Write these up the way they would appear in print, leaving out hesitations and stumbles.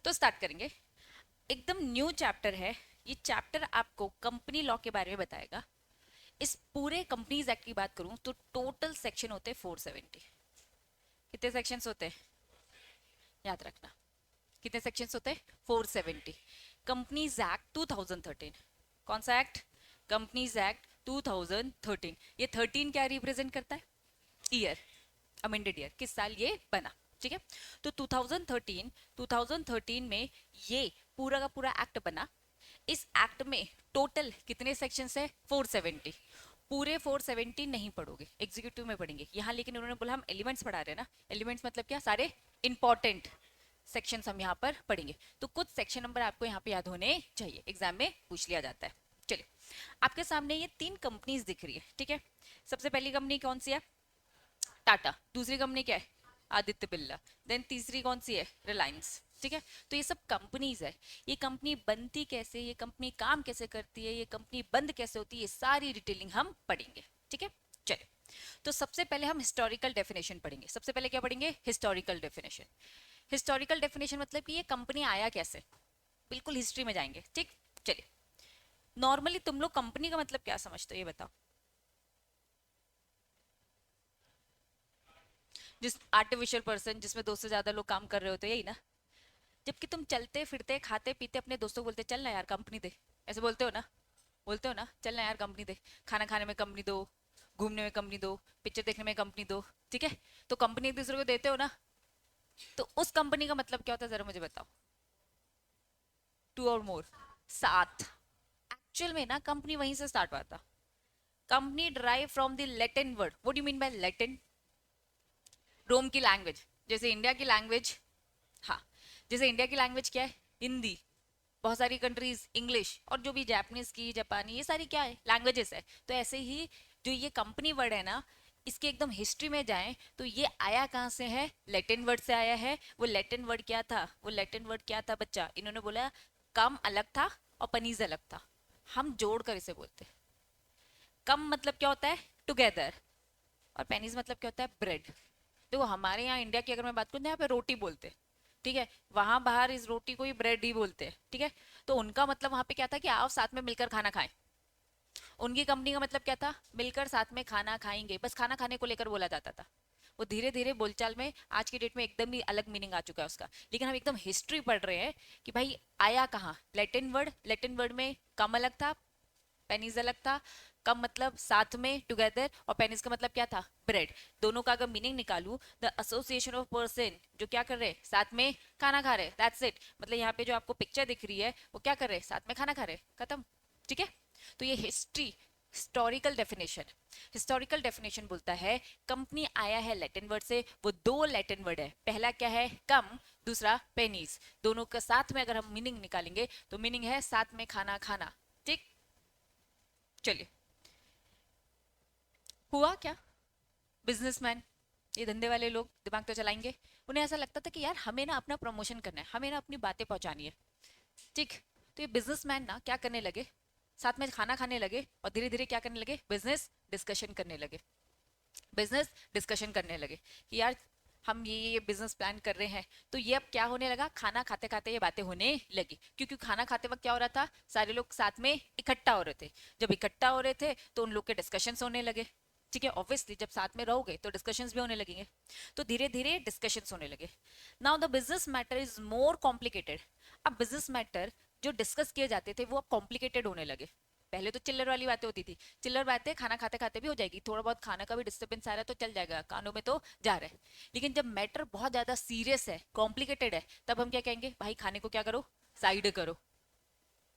तो स्टार्ट करेंगे। एकदम न्यू चैप्टर है। ये चैप्टर आपको कंपनी लॉ के बारे में बताएगा। इस पूरे कंपनीज एक्ट की बात करूं तो टोटल सेक्शन होते हैं 470। कितने सेक्शंस होते हैं याद रखना? कितने सेक्शंस होते हैं? 470। Companies act 2013। कौन सा एक्ट? Companies act 2013। ये 13 क्या रिप्रेजेंट करता है? ईयर, अमेंडेड ईयर, किस साल ये बना। ठीक है, तो 2013 में ये पूरा का पूरा एक्ट बना। इस एक्ट में टोटल कितने सेक्शंस है? 470। पूरे 470 नहीं पढ़ोगे, एग्जीक्यूटिव में पढ़ेंगे यहाँ, लेकिन उन्होंने बोला हम एलिमेंट्स पढ़ा रहे हैं ना। एलिमेंट्स मतलब क्या? सारे इंपॉर्टेंट सेक्शंस हम यहाँ पर पढ़ेंगे। तो कुछ सेक्शन नंबर आपको यहाँ पे याद होने चाहिए, एग्जाम में पूछ लिया जाता है। चलिए, आपके सामने ये तीन कंपनीज दिख रही है। ठीक है, सबसे पहली कंपनी कौन सी है? टाटा। दूसरी कंपनी क्या है? आदित्य बिरला। देन तीसरी कौन सी है? रिलायंस। ठीक है, तो ये सब कंपनीज है। ये कंपनी बनती कैसे, ये कंपनी काम कैसे करती है, ये कंपनी बंद कैसे होती है, ये सारी डिटेलिंग हम पढ़ेंगे। ठीक है, चलिए। तो सबसे पहले हम हिस्टोरिकल डेफिनेशन पढ़ेंगे। सबसे पहले क्या पढ़ेंगे? Historical definition. हिस्टोरिकल डेफिनेशन मतलब कि ये कंपनी आया कैसे, बिल्कुल हिस्ट्री में जाएंगे। ठीक, चलिए। नॉर्मली तुम लोग कंपनी का मतलब क्या समझते हो, ये बताओ। जिस आर्टिफिशियल पर्सन जिसमें दो से ज्यादा लोग काम कर रहे होते हैं, यही ना? जबकि तुम चलते फिरते खाते पीते अपने दोस्तों को बोलते चल ना यार कंपनी दे, ऐसे बोलते हो ना? बोलते हो ना, चल ना यार कंपनी दे। खाना खाने में कंपनी दो, घूमने में कंपनी दो, पिक्चर देखने में कंपनी दो। ठीक है, तो कंपनी एक दूसरे को देते हो ना। तो उस कंपनी का मतलब क्या होता है, जरा मुझे बताओ। टू और मोर, सात। एक्चुअल में ना कंपनी वहीं से स्टार्ट हुआ था। Company drive from the Latin word. What do you mean by Latin? Rome की लैंग्वेज, जैसे इंडिया की लैंग्वेज। हाँ, जैसे इंडिया की लैंग्वेज क्या है? हिंदी। बहुत सारी कंट्रीज इंग्लिश, और जो भी जापानीज की, जापानी, ये सारी क्या है? लैंग्वेजेस है। तो ऐसे ही जो ये कंपनी वर्ड है ना, इसके एकदम हिस्ट्री में जाएं तो ये आया कहाँ से है? लैटिन वर्ड से आया है। वो लैटिन वर्ड क्या था? वो लैटिन वर्ड क्या था बच्चा? इन्होंने बोला कम अलग था और पनीज अलग था। हम जोड़ कर इसे बोलते हैं। कम मतलब क्या होता है? टुगेदर। और पेनीज मतलब क्या होता है? ब्रेड। देखो हमारे यहाँ इंडिया की अगर मैं बात करूँ तो यहाँ पे रोटी बोलते हैं। ठीक है, वहां बाहर इस रोटी को ही ब्रेड ही बोलते हैं। ठीक है, तो उनका मतलब वहां पे क्या था कि आओ साथ में मिलकर खाना खाएं। उनकी कंपनी का मतलब क्या था? मिलकर साथ में खाना खाएंगे, बस खाना खाने को लेकर बोला जाता था। वो धीरे धीरे बोलचाल में आज की डेट में एकदम ही अलग मीनिंग आ चुका है उसका। लेकिन हम एकदम हिस्ट्री पढ़ रहे हैं कि भाई आया कहाँ? Latin word. लैटिन वर्ड में कम अलग था, पेनीज अलग था। कम मतलब साथ में, टुगेदर, और पेनीज का मतलब क्या था? ब्रेड। दोनों का अगर मीनिंग निकालू, द एसोसिएशन ऑफ पर्सन जो क्या कर रहे हैं? साथ में खाना खा रहे हैं, दैट्स इट। मतलब यहाँ पे जो आपको पिक्चर दिख रही है वो क्या कर रहे हैं? साथ में खाना खा रहे हैं, खत्म। ठीक है, तो ये हिस्टोरिकल डेफिनेशन। हिस्टोरिकल डेफिनेशन बोलता है कंपनी आया है लैटिन वर्ड से। वो दो लैटिन वर्ड है, पहला क्या है? कम, दूसरा पेनीज। दोनों का साथ में अगर हम मीनिंग निकालेंगे तो मीनिंग है साथ में खाना खाना। ठीक, चलिए। हुआ क्या? बिजनेसमैन, ये धंधे वाले लोग दिमाग तो चलाएंगे। उन्हें ऐसा लगता था कि यार हमें ना अपना प्रमोशन करना है, हमें ना अपनी बातें पहुंचानी है। ठीक, तो ये बिजनेसमैन ना क्या करने लगे? साथ में खाना खाने लगे और धीरे धीरे क्या करने लगे? बिजनेस डिस्कशन करने लगे। बिजनेस डिस्कशन करने लगे कि यार हम ये बिजनेस प्लान कर रहे हैं। तो ये अब क्या होने लगा? खाना खाते खाते ये बातें होने लगी, क्योंकि खाना खाते वक्त क्या हो रहा था? सारे लोग साथ में इकट्ठा हो रहे थे। जब इकट्ठा हो रहे थे तो उन लोग के डिस्कशंस होने लगे। ठीक है, ऑब्वियसली जब साथ में रहोगे तो डिस्कशंस भी होने लगेंगे। तो धीरे धीरे डिस्कशंस होने लगे। Now the business matter is more complicated. अब बिजनेस मैटर जो डिस्कस किए जाते थे वो अब कॉम्प्लिकेटेड होने लगे। पहले तो चिल्लर वाली बातें होती थी। चिल्लर बातें खाना खाते खाते भी हो जाएगी, थोड़ा बहुत खाना का भी डिस्टर्बेंस आ रहा है तो चल जाएगा, कानों में तो जा रहा है। लेकिन जब मैटर बहुत ज्यादा सीरियस है, कॉम्प्लिकेटेड है, तब हम क्या कहेंगे? भाई खाने को क्या करो? साइड करो।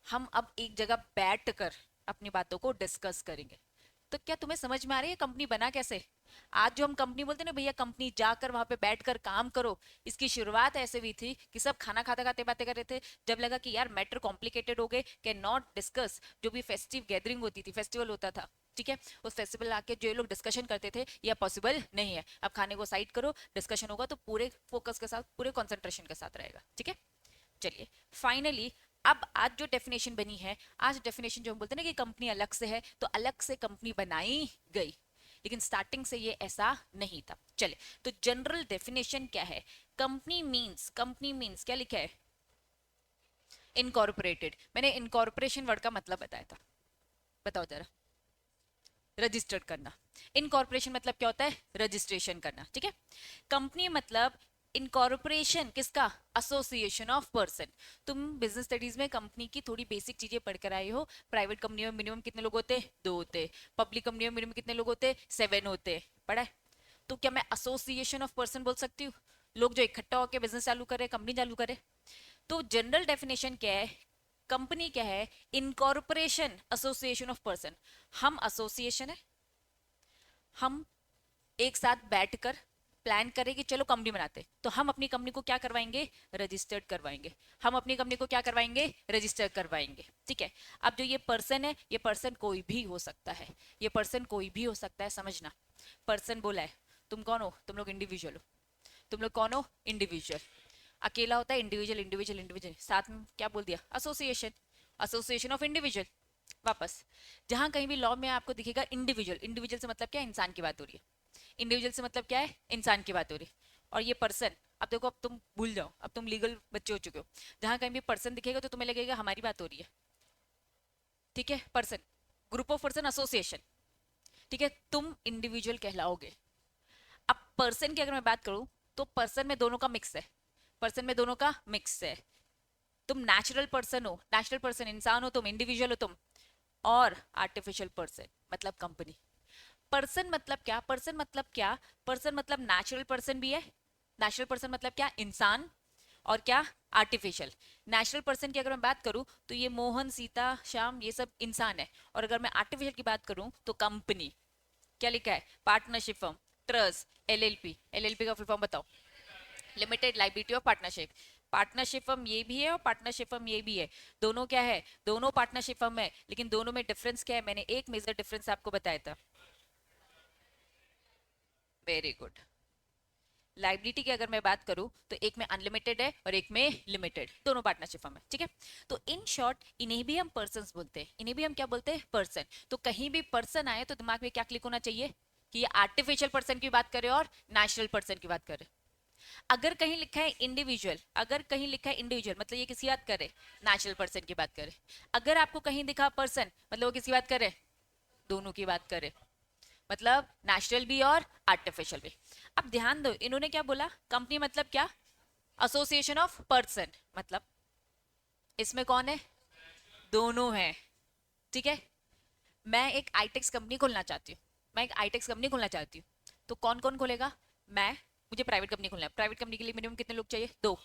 हम अब एक जगह बैठ कर अपनी बातों को डिस्कस करेंगे। तो क्या तुम्हें समझ में आ रही है कंपनी बना कैसे? आज जो हम कंपनी बोलते हैं ना, भैया कंपनी जाकर वहां पे बैठकर काम करो, इसकी शुरुआत ऐसे हुई थी कि सब खाना खाते खाते बातें कर रहे थे। जब लगा कि यार मैटर कॉम्प्लिकेटेड हो गए, कैन नॉट डिस्कस। जो भी फेस्टिव गैदरिंग होती थी, फेस्टिवल होता था, ठीक है, उस फेस्टिवल आके जो लोग डिस्कशन करते थे, यह पॉसिबल नहीं है, अब खाने को साइड करो, डिस्कशन होगा तो पूरे फोकस के साथ, पूरे कंसंट्रेशन के साथ रहेगा। ठीक है, चलिए। फाइनली अब आज जो डेफिनेशन बनी है, आज डेफिनेशन जो हम बोलते हैं ना कि कंपनी अलग से है, तो अलग से कंपनी बनाई गई। लेकिन स्टार्टिंग से ये ऐसा नहीं था। चले, तो जनरल डेफिनेशन क्या है? कंपनी मींस क्या लिखा है? इनकॉर्पोरेटेड, मैंने इनकॉर्पोरेशन वर्ड का मतलब बताया था, बताओ जरा। रजिस्टर्ड करना। इनकॉर्पोरेशन मतलब क्या होता है? रजिस्ट्रेशन करना, ठीक है। कंपनी मतलब इनकॉर्पोरेशन किसका? Association of person. तुम बिजनेस स्टडीज में कंपनी की थोड़ी बेसिक चीजें पढ़कर आए हो। प्राइवेट कंपनी में मिनिमम कितने लोग होते हैं? 2 होते। पब्लिक कंपनी में मिनिमम कितने लोग होते? 7 होते। पढ़ा है? तो क्या मैं एसोसिएशन ऑफ पर्सन बोल सकती हूँ? लोग जो इकट्ठा होकर बिजनेस चालू करे, कंपनी चालू करे। तो जनरल डेफिनेशन क्या है? कंपनी क्या है? Incorporation, association of person. हम एसोसिएशन है, हम एक साथ बैठकर प्लान करें कि चलो कंपनी बनाते, तो हम अपनी कंपनी को क्या करवाएंगे? रजिस्टर्ड करवाएंगे। हम अपनी कंपनी को क्या करवाएंगे? रजिस्टर करवाएंगे, ठीक है। अब जो ये पर्सन है, ये पर्सन कोई भी हो सकता है, ये पर्सन कोई भी हो सकता है, समझना। पर्सन बोला है, तुम कौन हो? तुम लोग इंडिविजुअल हो। तुम लोग कौन हो? इंडिविजुअल। अकेला होता है इंडिविजुअल, इंडिविजुअल इंडिविजुअल, साथ में क्या बोल दिया? Association, association of individual. वापस, जहां कहीं भी लॉ में आपको दिखेगा इंडिविजुअल, इंडिविजुअल से मतलब क्या है? इंसान की बात हो रही है। इंडिविजुअल से मतलब क्या है? इंसान की बात हो रही है। और ये पर्सन, अब देखो, अब तुम भूल जाओ, अब तुम लीगल बच्चे हो चुके हो। जहां कहीं भी पर्सन दिखेगा तो तुम्हें लगेगा हमारी बात हो रही है, ठीक है। Person, group of person, association, ठीक है। तुम इंडिविजुअल कहलाओगे। अब पर्सन की अगर मैं बात करूं, तो पर्सन में दोनों का मिक्स है, पर्सन में दोनों का मिक्स है। तुम नेचुरल पर्सन हो, नेचुरल पर्सन इंसान हो तुम, इंडिविजुअल हो तुम, और आर्टिफिशियल पर्सन मतलब कंपनी। पर्सन मतलब क्या? पर्सन मतलब क्या? पर्सन मतलब नेचुरल पर्सन भी है। नेचुरल पर्सन मतलब क्या? इंसान। और क्या? आर्टिफिशियल। नेचुरल पर्सन की अगर मैं बात करूं तो ये मोहन, सीता, श्याम, ये सब इंसान है। और अगर मैं आर्टिफिशियल की बात करूं तो कंपनी। क्या लिखा है? Partnership firm, trust, LLP. LLP का फुल फॉर्म बताओ? Limited liability of partnership. Partnership firm ये भी है और पार्टनरशिप फर्म ये भी है। दोनों क्या है? दोनों पार्टनरशिप फर्म है, लेकिन दोनों में डिफरेंस क्या है? मैंने एक मेजर डिफरेंस आपको बताया था। Very good. लाइबिलिटी की अगर मैं बात करूं तो एक में अनलिमिटेड है और एक में लिमिटेड, दोनों पार्टनरशिप फर्म है, ठीक है। तो इन शॉर्ट इन्हें भी हम पर्संस बोलते हैं, इन्हें भी हम क्या बोलते हैं? पर्सन। तो कहीं भी पर्सन आए तो दिमाग में क्या क्लिक होना चाहिए? कि ये आर्टिफिशियल पर्सन की बात करे और नेचुरल पर्सन की बात करे। अगर कहीं लिखा है इंडिविजुअल, अगर कहीं लिखा है इंडिविजुअल मतलब ये किसी बात करे? नेचुरल पर्सन की बात करे। अगर आपको कहीं दिखा पर्सन मतलब वो किसी बात करे? दोनों की बात करे, मतलब नेचुरल भी और आर्टिफिशियल भी। अब ध्यान दो, इन्होंने क्या बोला? कंपनी मतलब क्या? Association of person. मतलब इसमें कौन है? दोनों है, ठीक है। मैं एक आईटेक्स कंपनी खोलना चाहती हूँ, मैं एक आईटेक्स कंपनी खोलना चाहती हूँ, तो कौन कौन खोलेगा? मैं, मुझे प्राइवेट कंपनी खोलना है। प्राइवेट कंपनी के लिए मिनिमम कितने लोग चाहिए? 2।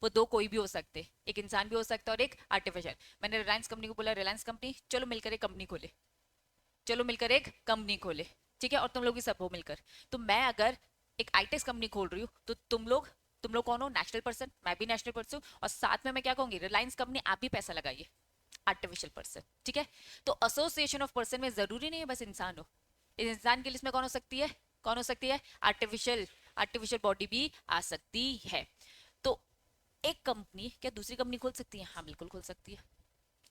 वो 2 कोई भी हो सकते, एक इंसान भी हो सकता है और एक आर्टिफिशियल। मैंने रिलायंस कंपनी को बोला, रिलायंस कंपनी चलो मिलकर एक कंपनी खोले, चलो मिलकर एक कंपनी खोले, ठीक है। और तुम लोग भी सब हो मिलकर। तो मैं अगर एक आईटेक्स कंपनी खोल रही हूँ तो तुम लोग कौन हो? नेशनल पर्सन, मैं भी नेशनल पर्सन, और साथ में मैं क्या कहूंगी? रिलायंस कंपनी, आप भी पैसा लगाइए, आर्टिफिशियल पर्सन, ठीक है। तो एसोसिएशन ऑफ पर्सन में जरूरी नहीं है बस इंसान हो। इस इंसान की लिस्ट में कौन हो सकती है? कौन हो सकती है? आर्टिफिशियल, आर्टिफिशियल बॉडी भी आ सकती है। तो एक कंपनी क्या दूसरी कंपनी खोल सकती है? हाँ बिल्कुल खोल सकती है।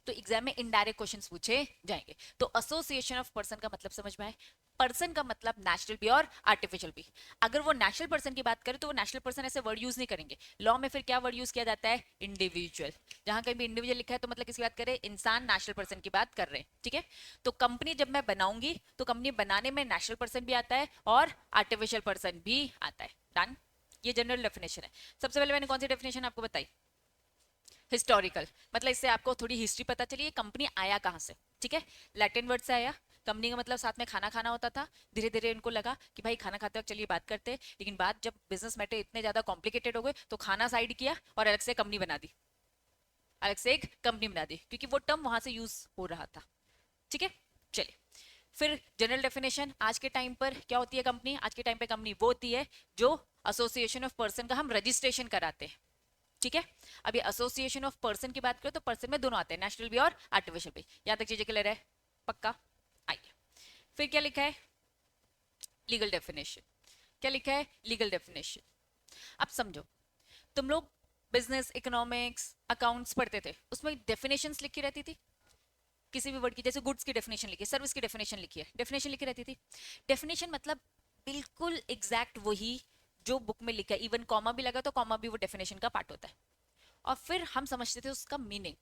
तो एग्जाम में इनडायरेक्ट क्वेश्चंस पूछे जाएंगे। तो एसोसिएशन ऑफ पर्सन का मतलब समझ में आए? पर्सन का मतलब नेचुरल भी और आर्टिफिशियल भी। अगर वो नेचुरल पर्सन की बात करें तो वो नेचुरल पर्सन ऐसे वर्ड यूज नहीं करेंगे। लॉ में फिर क्या वर्ड यूज किया जाता है? इंडिविजुअल। जहां कहीं भी इंडिविजुअल लिखा है तो मतलब किसकी बात करें? इंसान, नेचुरल पर्सन की बात कर रहे हैं, ठीक है। तो कंपनी जब मैं बनाऊंगी तो कंपनी बनाने में नेचुरल पर्सन भी आता है और आर्टिफिशियल पर्सन भी आता है। डन। ये जनरल डेफिनेशन है। सबसे पहले मैंने कौन सी डेफिनेशन आपको बताई? हिस्टोरिकल, मतलब इससे आपको थोड़ी हिस्ट्री पता चली, कंपनी आया कहां से, ठीक है। लैटिन वर्ड से आया। कंपनी का मतलब साथ में खाना खाना होता था। धीरे धीरे इनको लगा कि भाई खाना खाते वक्त चलिए बात करते हैं, लेकिन बात जब बिजनेस मैटर इतने ज्यादा कॉम्प्लिकेटेड हो गए तो खाना साइड किया और अलग से कंपनी बना दी, अलग से एक कंपनी बना दी, क्योंकि वो टर्म वहां से यूज हो रहा था, ठीक है। चलिए, फिर जनरल डेफिनेशन, आज के टाइम पर क्या होती है कंपनी? आज के टाइम पे कंपनी वो होती है जो एसोसिएशन ऑफ पर्सन का हम रजिस्ट्रेशन कराते हैं, ठीक है। अभी एसोसिएशन ऑफ पर्सन की बात करें तो पर्सन में दोनों आते हैं, नेशनल भी और आर्टिफिशियल भी। यहां तक चीजें क्लियर है? पक्का? आइए, फिर क्या लिखा है? Legal definition. क्या लिखा है? Legal definition. अब समझो, तुम लोग बिजनेस, इकोनॉमिक्स, अकाउंट्स पढ़ते थे, उसमें डेफिनेशंस लिखी रहती थी किसी भी वर्ड की। जैसे गुड्स की डेफिनेशन लिखी है, सर्विस की डेफिनेशन लिखी है, डेफिनेशन लिखी रहती थी। डेफिनेशन मतलब बिल्कुल एग्जैक्ट वही जो बुक में लिखा है, इवन कॉमा भी लगा तो कॉमा भी वो डेफिनेशन का पार्ट होता है। और फिर हम समझते थे उसका मीनिंग।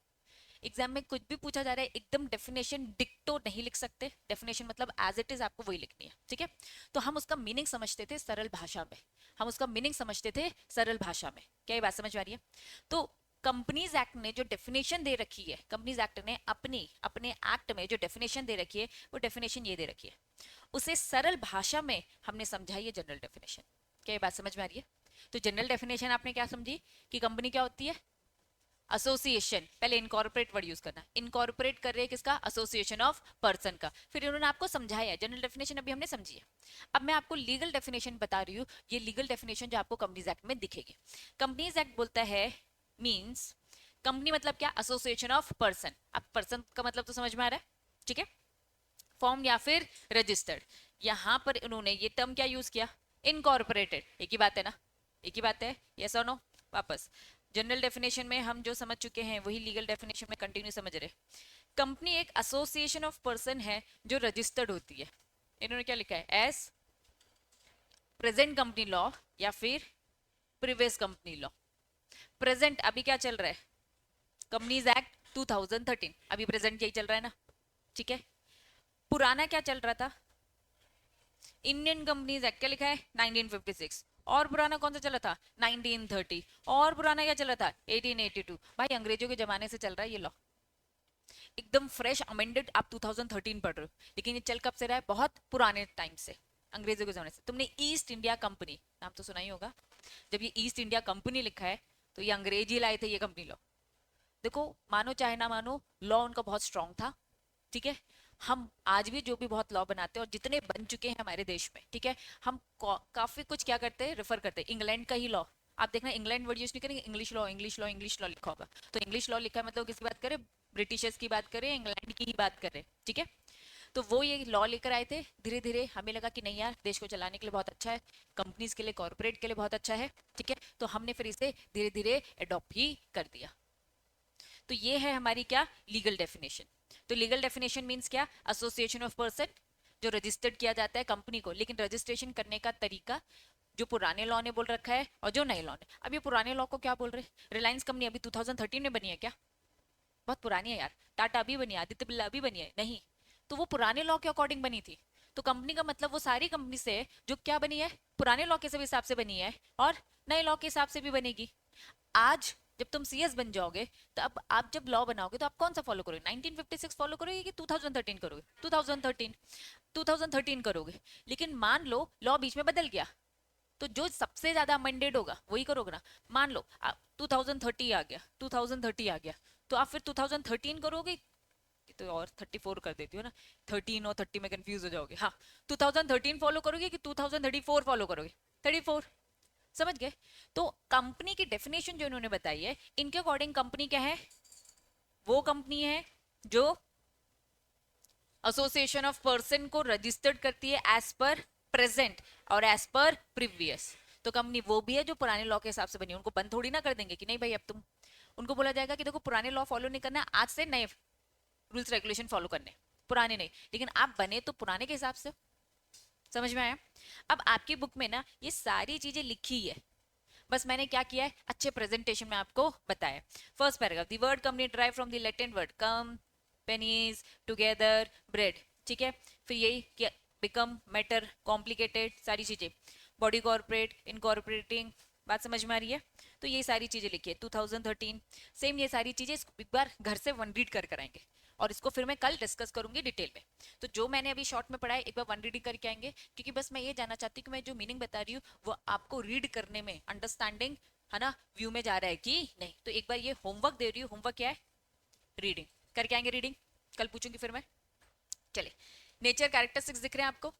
एग्जाम में कुछ भी पूछा जा रहा है, एकदम डेफिनेशन डिक्टो नहीं लिख सकते, डेफिनेशन मतलब एज इट इज आपको वही लिखनी है, ठीक है। तो हम उसका मीनिंग समझते थे सरल भाषा में, हम उसका मीनिंग समझते थे सरल भाषा में। क्या ये बात समझ में आ रही है? तो कंपनीज एक्ट ने जो डेफिनेशन दे रखी है, कंपनीज एक्ट ने अपनी अपने एक्ट में जो डेफिनेशन दे रखी है, वो डेफिनेशन ये दे रखी है, उसे सरल भाषा में हमने समझाई है जनरल डेफिनेशन। क्या ये बात समझ में आ रही है? तो जनरल डेफिनेशन आपने क्या समझी कि कंपनी क्या होती है? एसोसिएशन। पहले इनकॉर्पोरेट वर्ड यूज करना, इनकॉर्पोरेट कर रहे हैं किसका? एसोसिएशन ऑफ पर्सन का। फिर उन्होंने आपको समझाया है, जनरल डेफिनेशन अभी हमने समझी है। अब मैं आपको लीगल डेफिनेशन बता रही हूँ, ये लीगल डेफिनेशन जो आपको कंपनीज एक्ट में दिखेगी। कंपनीज एक्ट बोलता है, मींस कंपनी मतलब क्या? Association of person. अब पर्सन का मतलब तो समझ में आ रहा है, ठीक है, फॉर्म या फिर रजिस्टर्ड। यहां पर उन्होंने ये टर्म क्या यूज किया? इनकॉर्पोरेटेड। एक ही बात है ना, एक ही बात है, यस और नो? वापस जनरल डेफिनेशन में हम जो समझ चुके हैं वही लीगल डेफिनेशन में कंटिन्यू समझ रहे। कंपनी एक एसोसिएशन ऑफ पर्सन है जो रजिस्टर्ड होती है। इन्होंने क्या लिखा है? एज प्रेजेंट कंपनी लॉ या फिर प्रीवियस कंपनी लॉ। प्रेजेंट अभी क्या चल रहा है? कंपनीज एक्ट 2013, अभी प्रेजेंट यही चल रहा है ना, ठीक है। पुराना क्या चल रहा था? इंडियन कंपनीज एक्ट क्या लिखा है? 1956। और पुराना कौन सा चला था? 1930। और पुराना क्या चला था? 1882। भाई अंग्रेजों के जमाने से चल रहा है ये लॉ, एकदम फ्रेश अमेंडेड आप 2013 पढ़ रहे हो, लेकिन ये चल कब से रहा है? बहुत पुराने टाइम से, अंग्रेजों के जमाने से। तुमने ईस्ट इंडिया कंपनी नाम तो सुना ही होगा। जब ये ईस्ट इंडिया कंपनी लिखा है तो ये अंग्रेज ही लाए थे ये कंपनी लॉ। देखो, मानो चाहे ना मानो, लॉ उनका बहुत स्ट्रांग था, ठीक है। हम आज भी जो भी बहुत लॉ बनाते हैं और जितने बन चुके हैं हमारे देश में, ठीक है, हम काफी कुछ क्या करते हैं? रेफर करते हैं इंग्लैंड का ही लॉ। आप देखना इंग्लैंड वर्ड यूज नहीं करेंगे, English law, English law, English law लिखा होगा। तो इंग्लिश लॉ लिखा है मतलब किसकी बात करें? ब्रिटिशर्स की बात करें, इंग्लैंड की ही बात करें, ठीक है। तो वो ये लॉ लेकर आए थे, धीरे धीरे हमें लगा कि नहीं यार, देश को चलाने के लिए बहुत अच्छा है, कंपनीज के लिए, कॉर्पोरेट के लिए बहुत अच्छा है, ठीक है। तो हमने फिर इसे धीरे धीरे अडॉप्ट ही कर दिया। तो ये है हमारी क्या? Legal definition. तो लीगल डेफिनेशन मींस क्या? एसोसिएशन ऑफ पर्सन जो रजिस्टर्ड किया जाता है कंपनी को, लेकिन रजिस्ट्रेशन करने का तरीका जो पुराने लॉ ने बोल रखा है और जो नए लॉ ने। अब ये पुराने लॉ को क्या बोल रहे हैं? रिलायंस कंपनी अभी 2013 में बनी है क्या? बहुत पुरानी है यार। टाटा अभी बनी है, आदित्य बिरला अभी बनी है, नहीं। तो वो पुराने लॉ के अकॉर्डिंग बनी थी। तो कंपनी का मतलब वो सारी कंपनी से जो क्या बनी है? पुराने लॉ के हिसाब से बनी है और नए लॉ के हिसाब से भी बनेगी। आज जब तुम सीएस बन जाओगे, तो अब आप जब लॉ बनाओगे तो आप कौन सा फॉलो करोगे? 1956 फॉलो करोगे कि 2013 करोगे? 2013, 2013 करोगे। लेकिन मान लो लॉ बीच में बदल गया, तो जो सबसे ज्यादा अमेंडेड होगा वही करोगे ना। मान लो 2030 आ गया, 2030 आ गया, तो आप फिर 2013 करोगे? तो और 34 कर देती हो ना, 13 और 30 में कंफ्यूज हो जाओगे। हाँ, 2013 फॉलो करोगे कि 2034 फॉलो करोगे? 34। समझ गए? तो कंपनी की डेफिनेशन जो इन्होंने बताई है, इनके अकॉर्डिंग कंपनी क्या है? वो कंपनी है जो एसोसिएशन ऑफ पर्सन को रजिस्टर्ड करती है एज पर प्रेजेंट और एज पर प्रीवियस। तो कंपनी वो भी है जो पुराने लॉ के हिसाब से बनी है। उनको बंद थोड़ी ना कर देंगे कि नहीं भाई अब तुम, उनको बोला जाएगा कि देखो पुराने लॉ फॉलो नहीं करना, आज से नए रूल्स रेगुलेशन फॉलो करने, पुराने नहीं, लेकिन आप बने तो पुराने के हिसाब से। समझ में आया? अब आपकी बुक में ना ये सारी चीजें लिखी है, बस मैंने क्या किया है, अच्छे प्रेजेंटेशन में आपको बताया। First paragraph, the word company drive from the Latin word companies, together, bread, ठीक है। फिर यही बिकम, मैटर, कॉम्प्लिकेटेड, सारी चीजें, बॉडी कॉर्पोरेट, इनकॉर्पोरेटिंग। बात समझ में आ रही है? तो ये सारी चीजें लिखी है 2013। सेम ये सारी चीजें एक बार घर से वन रीड कर कराएंगे और इसको फिर मैं कल डिस्कस करूंगी डिटेल में। तो जो मैंने अभी शॉर्ट में पढ़ा है एक बार वन रीडिंग करके आएंगे, क्योंकि बस मैं ये जानना चाहती हूँ कि मैं जो मीनिंग बता रही हूँ वो आपको रीड करने में अंडरस्टैंडिंग है ना, व्यू में जा रहा है कि नहीं। तो एक बार ये होमवर्क दे रही हूँ, होमवर्क क्या है? रीडिंग करके आएंगे। रीडिंग कल पूछूंगी फिर मैं। चले, नेचर कैरेक्टरिस्टिक्स दिख रहे हैं आपको?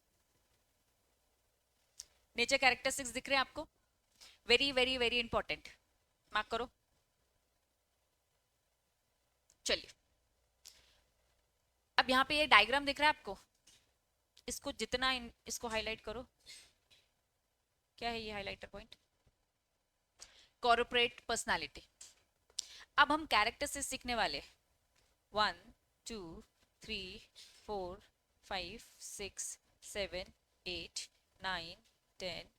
नेचर कैरेक्टरिस्टिक्स दिख रहे हैं आपको? Very very very important, mark करो। चलिए, अब यहाँ पे ये डायग्राम दिख रहा है आपको, इसको जितना इसको हाईलाइट करो। क्या है ये हाइलाइटर पॉइंट? Corporate personality. अब हम कैरेक्टर से सीखने वाले 1 2 3 4 5 6 7 8 9 10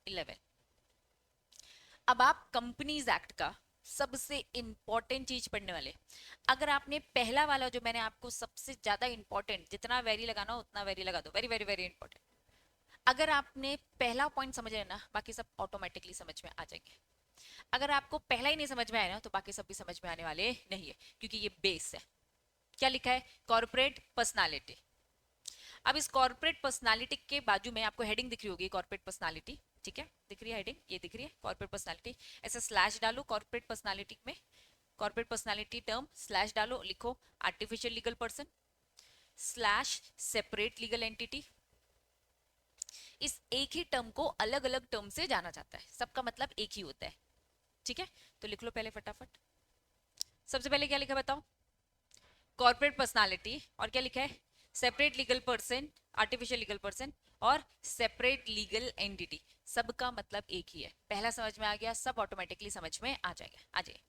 11। अब आप कंपनीज एक्ट का सबसे इंपॉर्टेंट चीज पढ़ने वाले। अगर आपने पहला वाला जो मैंने आपको सबसे ज्यादा इंपॉर्टेंट, जितना वेरी लगाना हो उतना वेरी लगा दो, वेरी वेरी वेरी इंपॉर्टेंट। अगर आपने पहला पॉइंट समझ रहे ना, बाकी सब ऑटोमेटिकली समझ में आ जाएंगे। अगर आपको पहला ही नहीं समझ में आया ना, तो बाकी सब भी समझ में आने वाले नहीं है, क्योंकि ये बेस है। क्या लिखा है? Corporate personality. अब इस कॉर्पोरेट पर्सनालिटी के बाजू में आपको हेडिंग दिख रही होगी, कॉर्पोरेट पर्सनालिटी। ठीक है, दिख रही है हेडिंग, ये दिख रही है कॉर्पोरेट पर्सनालिटी। ऐसे स्लैश डालो कॉर्पोरेट पर्सनालिटी में, कॉर्पोरेट पर्सनालिटी टर्म स्लैश डालो, लिखो artificial legal person slash separate legal entity. इस एक ही टर्म को अलग अलग टर्म से जाना जाता है, सबका मतलब एक ही होता है। ठीक है, तो लिख लो पहले फटाफट। सबसे पहले क्या लिखा बताओ? कॉर्पोरेट पर्सनालिटी, और क्या लिखा है? Separate legal person, artificial legal person, और सेपरेट लीगल एंटिटी। सबका मतलब एक ही है। पहला समझ में आ गया, सब ऑटोमेटिकली समझ में आ जाएगा। आ जाइए,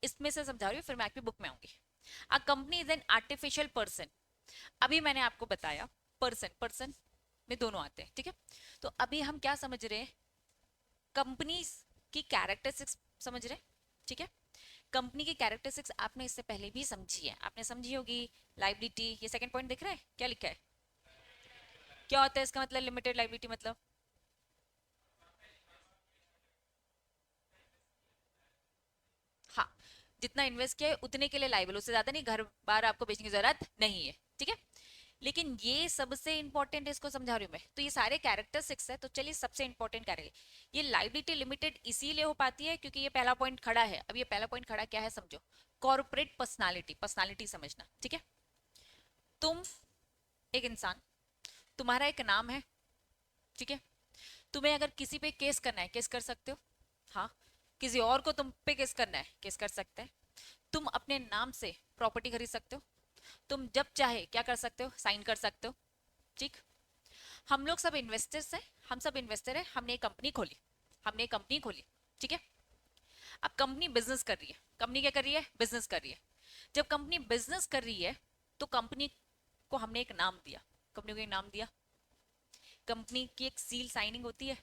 इसमें से समझा रही हूँ, फिर मैं आपकी बुक में आऊंगी। A company is an artificial person. अभी मैंने आपको बताया पर्सन पर्सन में दोनों आते हैं, ठीक है। तो अभी हम क्या समझ रहे हैं? कंपनी की कैरेक्टरिस्टिक्स समझ रहे हैं, ठीक है। कंपनी की कैरेक्टरिस्टिक्स आपने इससे पहले भी समझी है, आपने समझी होगी। लाइबिलिटी, ये सेकंड पॉइंट दिख रहा है, क्या लिखा है? क्या होता है इसका मतलब? लिमिटेड लाइबिलिटी मतलब हाँ, जितना इन्वेस्ट किया है उतने के लिए लाइबल, उससे ज्यादा नहीं, घर बार आपको बेचने की जरूरत नहीं है, ठीक है। लेकिन ये सबसे इंपॉर्टेंट है, इसको समझा रही हूँ मैं। तो ये सारे कैरेक्टरिस्टिक्स है, तो चलिए सबसे इंपॉर्टेंट कैरेक्टर। ये लाइबिलिटी लिमिटेड इसीलिए हो पाती है क्योंकि ये पहला पॉइंट खड़ा है। अब ये पहला पॉइंट खड़ा क्या है समझो, कॉर्पोरेट पर्सनालिटी। पर्सनालिटी समझना, ठीक है। तुम एक इंसान, तुम्हारा एक नाम है, ठीक है। तुम्हें अगर किसी पे केस करना है, केस कर सकते हो। हाँ, किसी और को तुम पे केस करना है, केस कर सकते हैं। तुम अपने नाम से प्रॉपर्टी खरीद सकते हो। तुम जब चाहे क्या कर सकते हो, साइन कर सकते हो, ठीक। हम लोग सब इन्वेस्टर्स हैं, हम सब इन्वेस्टर हैं, हमने एक कंपनी खोली, हमने एक कंपनी खोली, ठीक है। अब कंपनी बिजनेस कर रही है, कंपनी क्या कर रही है? बिजनेस कर रही है। जब कंपनी बिजनेस कर रही है, तो कंपनी को हमने एक नाम दिया, कंपनी को एक नाम दिया। कंपनी की एक सील साइनिंग होती है।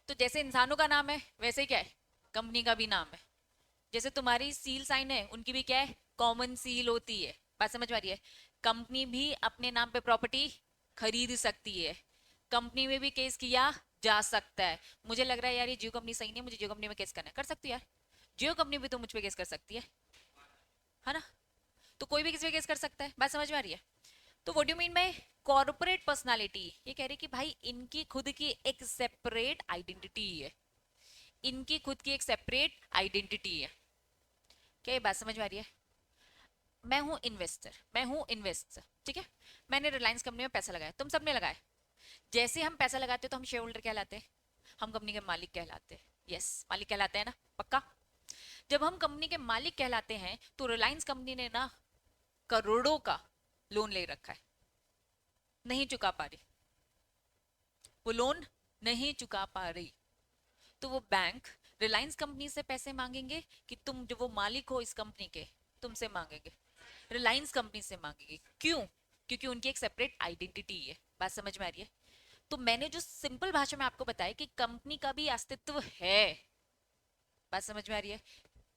तो जैसे इंसानों का नाम है, वैसे क्या है, कंपनी का भी नाम है। जैसे तुम्हारी सील साइन है, उनकी भी क्या है, कॉमन सील होती है। बात समझ में आ रही है? कंपनी भी अपने नाम पे प्रॉपर्टी खरीद सकती है, कंपनी में भी केस किया जा सकता है। मुझे लग रहा है यार ये जियो कंपनी सही नहीं है, मुझे जियो कंपनी में केस करना है, कर सकती है यार। जियो कंपनी भी तो मुझ पे केस कर सकती है ना। तो कोई भी किसी पे केस कर सकता है, बात समझ में आ रही है? तो what do mean by corporate personality? ये कह रही कि भाई इनकी खुद की एक सेपरेट आइडेंटिटी है, इनकी खुद की एक सेपरेट आइडेंटिटी है। क्या ये बात समझ में आ रही है? मैं हूं इन्वेस्टर, मैं हूं इन्वेस्टर, ठीक है। मैंने रिलायंस कंपनी में पैसा लगाया, तुम सबने लगाया। जैसे हम पैसा लगाते हैं तो हम शेयर होल्डर कहलाते हैं, हम कंपनी के मालिक कहलाते हैं। यस, मालिक कहलाते हैं ना, पक्का। जब हम कंपनी के मालिक कहलाते हैं तो रिलायंस कंपनी ने ना करोड़ों का लोन ले रखा है, नहीं चुका पा रही, वो लोन नहीं चुका पा रही। तो वो बैंक रिलायंस कंपनी से पैसे मांगेंगे कि तुम जो वो मालिक हो इस कंपनी के, तुमसे मांगेंगे, रिलायंस कंपनी से मांगेंगे। क्यों? क्योंकि उनकी एक सेपरेट आइडेंटिटी है। बात समझ में आ रही है? तो मैंने जो सिंपल भाषा में आपको बताया कि कंपनी का भी अस्तित्व है। बात समझ में आ रही है?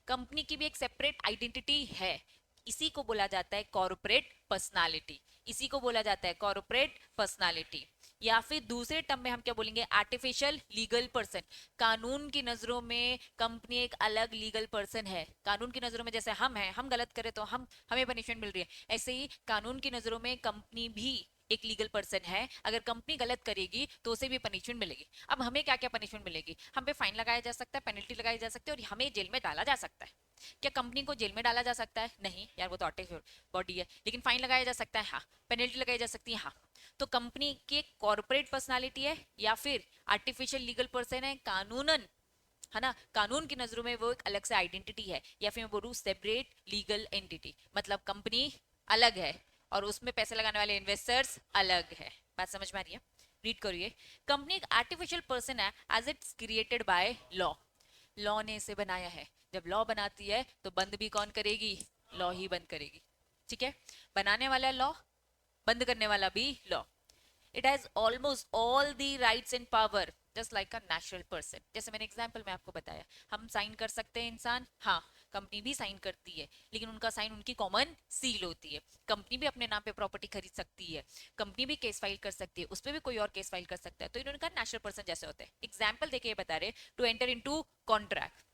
कंपनी की भी एक सेपरेट आइडेंटिटी है। इसी को बोला जाता है कॉर्पोरेट पर्सनालिटी, इसी को बोला जाता है कॉर्पोरेट पर्सनालिटी। या फिर दूसरे टर्म में हम क्या बोलेंगे, आर्टिफिशियल लीगल पर्सन। कानून की नजरों में कंपनी एक अलग लीगल पर्सन है। कानून की नजरों में जैसे हम हैं, हम गलत करें तो हम हमें पनिशमेंट मिल रही है, ऐसे ही कानून की नजरों में कंपनी भी एक लीगल पर्सन है। अगर कंपनी गलत करेगी तो उसे भी पनिशमेंट मिलेगी। अब हमें क्या क्या पनिशमेंट मिलेगी? हम पे फाइन लगाया जा सकता है, पेनल्टी लगाई जा सकती है, और हमें जेल में डाला जा सकता है। क्या कंपनी को जेल में डाला जा सकता है? नहीं यार, वो तो आर्टिफिशियल बॉडी है। लेकिन फाइन लगाया जा सकता है, हाँ। पेनल्टी लगाई जा सकती है, हाँ। तो कंपनी की एक कॉर्पोरेट पर्सनालिटी है या फिर आर्टिफिशियल लीगल पर्सन है कानूनन, है ना। कानून की नजरों में वो एक अलग से आइडेंटिटी है, या फिर मैं बोलूं सेपरेट लीगल एंटिटी। मतलब कंपनी अलग है और उसमें पैसे लगाने वाले इन्वेस्टर्स अलग है। बात समझ में आ रही है? रीड करिए। कंपनी एक आर्टिफिशियल पर्सन है as it's created by law. Law ने इसे बनाया है। जब लॉ बनाती है तो बंद भी कौन करेगी? लॉ ही बंद करेगी, ठीक है। बनाने वाला लॉ, बंद करने वाला भी law. It has almost all the rights and power just like a natural person. जैसे मैंने एग्जांपल में आपको बताया, हम साइन कर सकते हैं इंसान, हाँ कंपनी भी साइन करती है, लेकिन उनका साइन उनकी कॉमन सील होती है। कंपनी भी अपने नाम पे प्रॉपर्टी खरीद सकती है, कंपनी भी केस फाइल कर सकती है, उस पर भी कोई और केस फाइल कर सकता है। तो इन्होंने कहा नेचुरल पर्सन जैसे होते हैं। एग्जाम्पल देके ये बता रहे टू एंटर इनटू कॉन्ट्रैक्ट।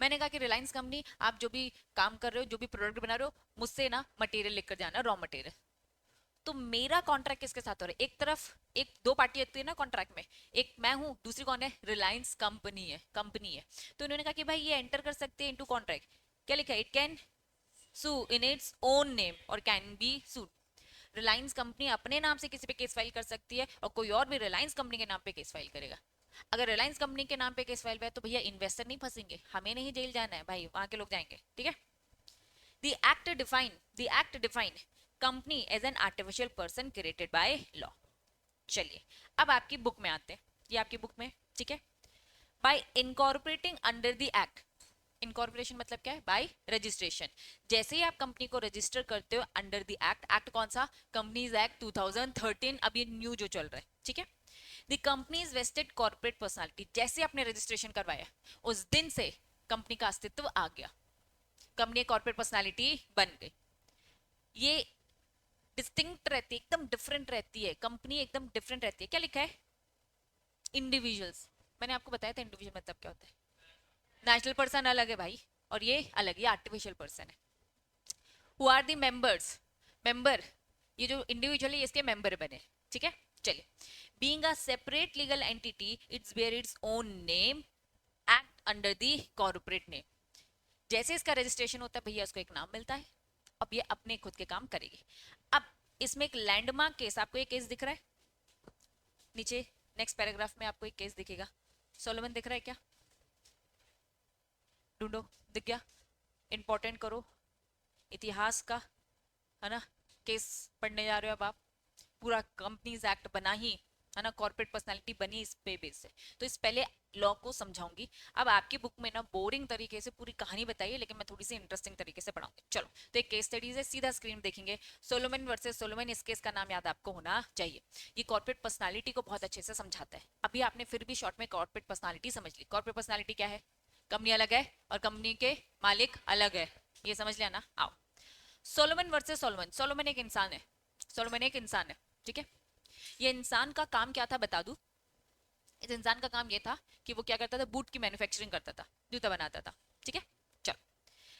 मैंने कहा कि रिलायंस कंपनी, आप जो भी काम कर रहे हो, जो भी प्रोडक्ट बना रहे हो, मुझसे ना मटेरियल लेकर जाना, रॉ मटेरियल। तो मेरा कॉन्ट्रैक्ट किसके साथ हो रहा है? एक तरफ एक दो पार्टी होती है ना कॉन्ट्रैक्ट में, एक मैं हूं, दूसरी कौन है? रिलायंस कंपनी है। तो इन्होंने कहा कि भाई ये एंटर कर सकते हैं इनटू कॉन्ट्रैक्ट। क्या लिखा है? It can sue in its own name और can be sued. Reliance company अपने नाम से किसी पे केस फाइल कर सकती है और कोई और भी रिलायंस कंपनी के नाम पे केस फाइल करेगा। अगर रिलायंस कंपनी के नाम पे केस फाइल है तो भैया इन्वेस्टर नहीं फंसेंगे, हमें नहीं जेल जाना है भाई, वहां के लोग जाएंगे। ठीक है। The act define company as an artificial person created by law। चलिए अब आपकी बुक में आते हैं, ये आपकी बुक में, ठीक है। Bye incorporating under the act. Incorporation मतलब क्या है? Bye registration. जैसे ही आप कंपनी को रजिस्टर करते हो अंडर द एक्ट, एक्ट कौन सा? कंपनीज एक्ट 2013, अब ये न्यू जो चल रहा है, ठीक है। The companies vested corporate personality, जैसे आपने रजिस्ट्रेशन करवाया उस दिन से कंपनी का अस्तित्व आ गया, कंपनी कॉर्पोरेट पर्सनालिटी बन गई। ये डिस्टिंक्ट रहती है, एकदम डिफरेंट रहती है, कंपनी एकदम डिफरेंट रहती है। क्या लिखा है? इंडिविजुअल्स। मैंने आपको बताया था इंडिविजुअल मतलब क्या होता है। नेशनल पर्सन अलग है भाई, और ये अलग, ये आर्टिफिशियल पर्सन है। Who are the members? Member, ये जो इंडिविजुअल है इसके मेंबर बने, ठीक है। चलिए, being a separate legal entity it's bear its own name, act under the corporate name. जैसे इसका रजिस्ट्रेशन होता है भैया, उसको एक नाम मिलता है, अब ये अपने खुद के काम करेगी। अब इसमें एक लैंडमार्क केस, आपको ये केस दिख रहा है नीचे, नेक्स्ट पैराग्राफ में आपको एक केस दिखेगा। सोलोमन दिख रहा है क्या? ढूंढो, दिख गया? इंपॉर्टेंट करो, इतिहास का, है ना, केस पढ़ने जा रहे हो अब आप। पूरा कंपनीज एक्ट बना ही, है ना, कॉर्पोरेट पर्सनालिटी बनी इस पे बेस से। तो इस पहले लॉ को समझाऊंगी। अब आपकी बुक में ना बोरिंग तरीके से पूरी कहानी बताइए, लेकिन मैं थोड़ी सी इंटरेस्टिंग तरीके से पढ़ाऊंगी। चलो, तो एक केस स्टडीज है, सीधा स्क्रीन देखेंगे। सोलोमन वर्सेस सोलोमन, इस केस का नाम याद आपको होना चाहिए। ये कॉर्पोरेट पर्सनालिटी को बहुत अच्छे से समझाता है। अभी आपने फिर भी शॉर्ट में कॉर्पोरेट पर्सनालिटी समझ ली। कॉर्पोरेट पर्सनालिटी क्या है? कंपनी अलग है और कंपनी के मालिक अलग है, ये समझ लिया ना। आओ, सोलोमन वर्सेस सोलोमन। सोलोमन एक इंसान है, सोलोमन एक इंसान है, ठीक है। ये इंसान का काम क्या था बता दूं। इस इंसान का काम ये था कि वो क्या करता था? बूट की मैन्युफैक्चरिंग करता था, जूता बनाता था, ठीक है। चलो,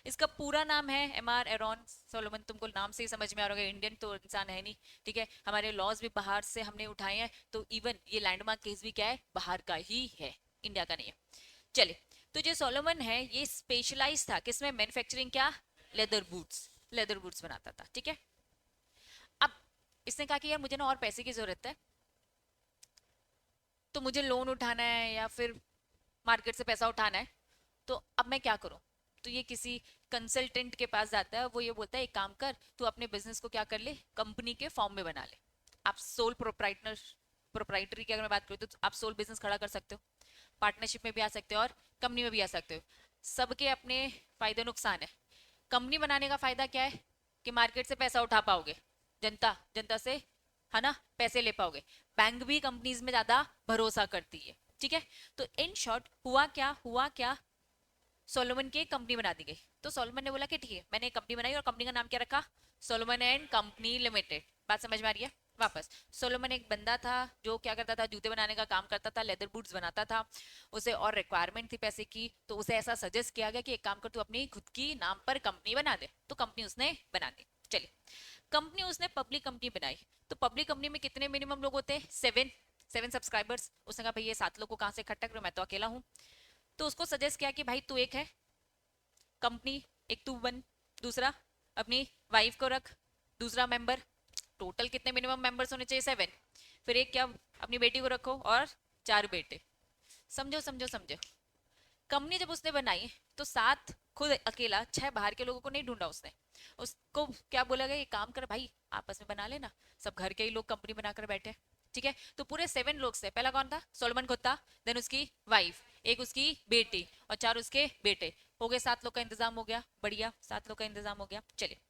इसका पूरा नाम है एमआर एरॉन सोलोमन। तुमको नाम से ही समझ में आ रहा होगा, इंडियन तो इंसान है नहीं, ठीक है। हमारे लॉज भी बाहर से हमने उठाए हैं, तो इवन ये लैंडमार्क केस भी क्या है? बाहर का ही है, इंडिया का नहीं है। चलिए, तो जो सोलोमन है ये स्पेशलाइज था किसमें? मैन्युफैक्चरिंग, क्या? लेदर बूट्स, लेदर बूट्स बनाता था, ठीक है। अब इसने कहा कि यार मुझे ना और पैसे की जरूरत है, तो मुझे लोन उठाना है या फिर मार्केट से पैसा उठाना है, तो अब मैं क्या करूं? तो ये किसी कंसल्टेंट के पास जाता है, वो ये बोलता है एक काम कर, तू अपने बिजनेस को क्या कर ले? कंपनी के फॉर्म में बना ले। आप सोल प्रोप्राइटरी की अगर मैं बात करूँ तो आप सोल बिजनेस खड़ा कर सकते हो, पार्टनरशिप में भी आ सकते हो और कंपनी में भी आ सकते हो। सबके अपने फायदे नुकसान है। कंपनी बनाने का फायदा क्या है? कि मार्केट से पैसा उठा पाओगे, जनता जनता से, है ना, पैसे ले पाओगे। बैंक भी कंपनीज में ज्यादा भरोसा करती है, ठीक है। तो इन शॉर्ट हुआ क्या, सोलोमन की कंपनी बना दी गई। तो सोलोमन ने बोला कि ठीक है, मैंने एक कंपनी बनाई और कंपनी का नाम क्या रखा? Solomon and company limited. बात समझ में आ रही है? वापस, सोलोमन एक बंदा था जो क्या करता था? जूते बनाने का काम करता था, लेदर बूट्स बनाता था। उसे और रिक्वायरमेंट थी पैसे की, तो उसे ऐसा सजेस्ट किया गया कि एक काम कर, तू अपनी खुद की नाम पर कंपनी बना दे। तो कंपनी उसने बना दी। चलिए, कंपनी उसने पब्लिक कंपनी बनाई। तो पब्लिक कंपनी में कितने मिनिमम लोग होते हैं? 7 सब्सक्राइबर्स। उसने कहा भाई ये 7 लोग को कहां से इकट्ठा करूं, मैं तो अकेला हूं। तो उसको सजेस्ट किया कि भाई तू एक है कंपनी, एक तू बन, दूसरा अपनी वाइफ को रख, दूसरा मेंबर। टोटल कितने मिनिमम मेंबर्स होने चाहिए? 7। फिर एक क्या, अपनी बेटी को रखो और 4 बेटे। समझो समझो समझो। कंपनी जब उसने बनाई तो 7 खुद अकेला, 6 बाहर के लोगों को नहीं ढूंढा उसने। उसको क्या बोला गया? ये काम कर भाई, आपस में बना लेना। सब घर के ही लोग कंपनी बनाकर बैठे, ठीक है। तो पूरे 7 लोग से पहला कौन था? सोलोमन खुद था, देन उसकी वाइफ, एक उसकी बेटी और 4 उसके बेटे। हो गए 7 लोग का इंतजाम हो गया, बढ़िया, 7 लोग का इंतजाम हो गया। चलिए,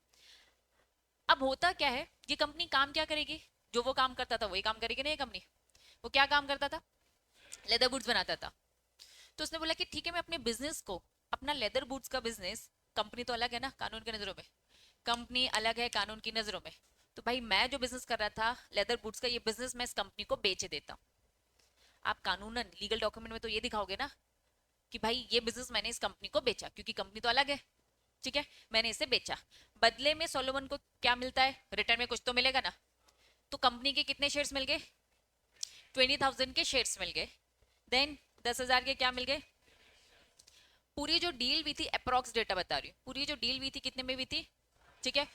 अब होता क्या है, ये कंपनी काम क्या करेगी? जो वो काम करता था वही काम करेगी ना ये कंपनी। वो क्या काम करता था? लेदर बूट्स बनाता था। तो उसने बोला कि ठीक है, मैं अपने बिजनेस को, अपना लेदर बूट्स का बिजनेस, कंपनी तो अलग है ना कानून की नजरों में, कंपनी अलग है कानून की नजरों में, तो भाई मैं जो बिजनेस कर रहा था लेदर बूट्स का, ये बिजनेस मैं इस कंपनी को बेच देता हूँ। आप कानूनन लीगल डॉक्यूमेंट में तो ये दिखाओगे ना कि भाई ये बिजनेस मैंने इस कंपनी को बेचा, क्योंकि कंपनी तो अलग है। ठीक है, मैंने इसे बेचा। बदले में सोलोमन को क्या मिलता है? रिटर्न में कुछ तो मिलेगा ना। तो कंपनी के कितने शेयर्स मिल गए? 20,000 के शेयर्स मिल गए। देन 10,000 के क्या मिल गए? पूरी जो डील हुई थी, अप्रॉक्स डेटा बता रही हूँ, पूरी जो डील हुई थी कितने में हुई थी? ठीक है,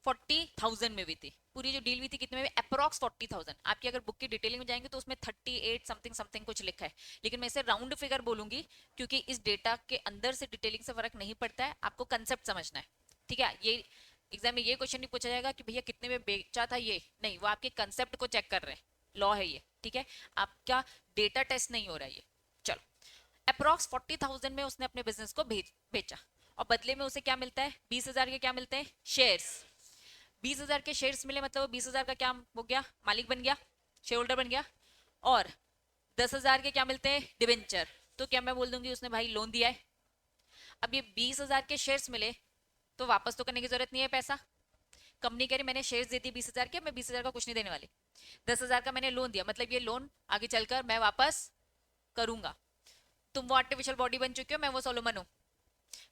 40,000 में हुई थी। पूरी जो डील हुई थी कितने में? अप्रॉक्स 40,000। आपकी अगर बुक की डिटेलिंग में जाएंगे तो उसमें 38 समथिंग समथिंग कुछ लिखा है, लेकिन मैं इसे राउंड फिगर बोलूंगी क्योंकि इस डेटा के अंदर से डिटेलिंग से फर्क नहीं पड़ता है, आपको कंसेप्ट समझना है। ठीक है, ये एग्जाम में ये क्वेश्चन नहीं पूछा जाएगा कि भैया कितने में बेचा था, ये नहीं, वो आपके कंसेप्ट को चेक कर रहे हैं, लॉ है ये। ठीक है, आपका डेटा टेस्ट नहीं हो रहा है ये। चलो, अप्रॉक्स 40,000 में उसने अपने बिजनेस को बेचा, और बदले में उसे क्या मिलता है? 20,000 के क्या मिलते हैं? शेयर्स। 20,000 के शेयर्स मिले मतलब 20,000 का क्या हो गया? मालिक बन गया, शेयर होल्डर बन गया। और 10,000 के क्या मिलते हैं? डिवेंचर। तो क्या मैं बोल दूंगी उसने भाई लोन दिया है? अब ये 20,000 के शेयर्स मिले तो वापस तो करने की जरूरत नहीं है पैसा। कंपनी कह रही मैंने शेयर्स दे दी 20,000 के, मैं 20,000 का कुछ नहीं देने वाली। 10,000 का मैंने लोन दिया, मतलब ये लोन आगे चलकर मैं वापस करूंगा। तुम वो आर्टिफिशियल बॉडी बन चुके हो, मैं वो सोलोमन हूँ।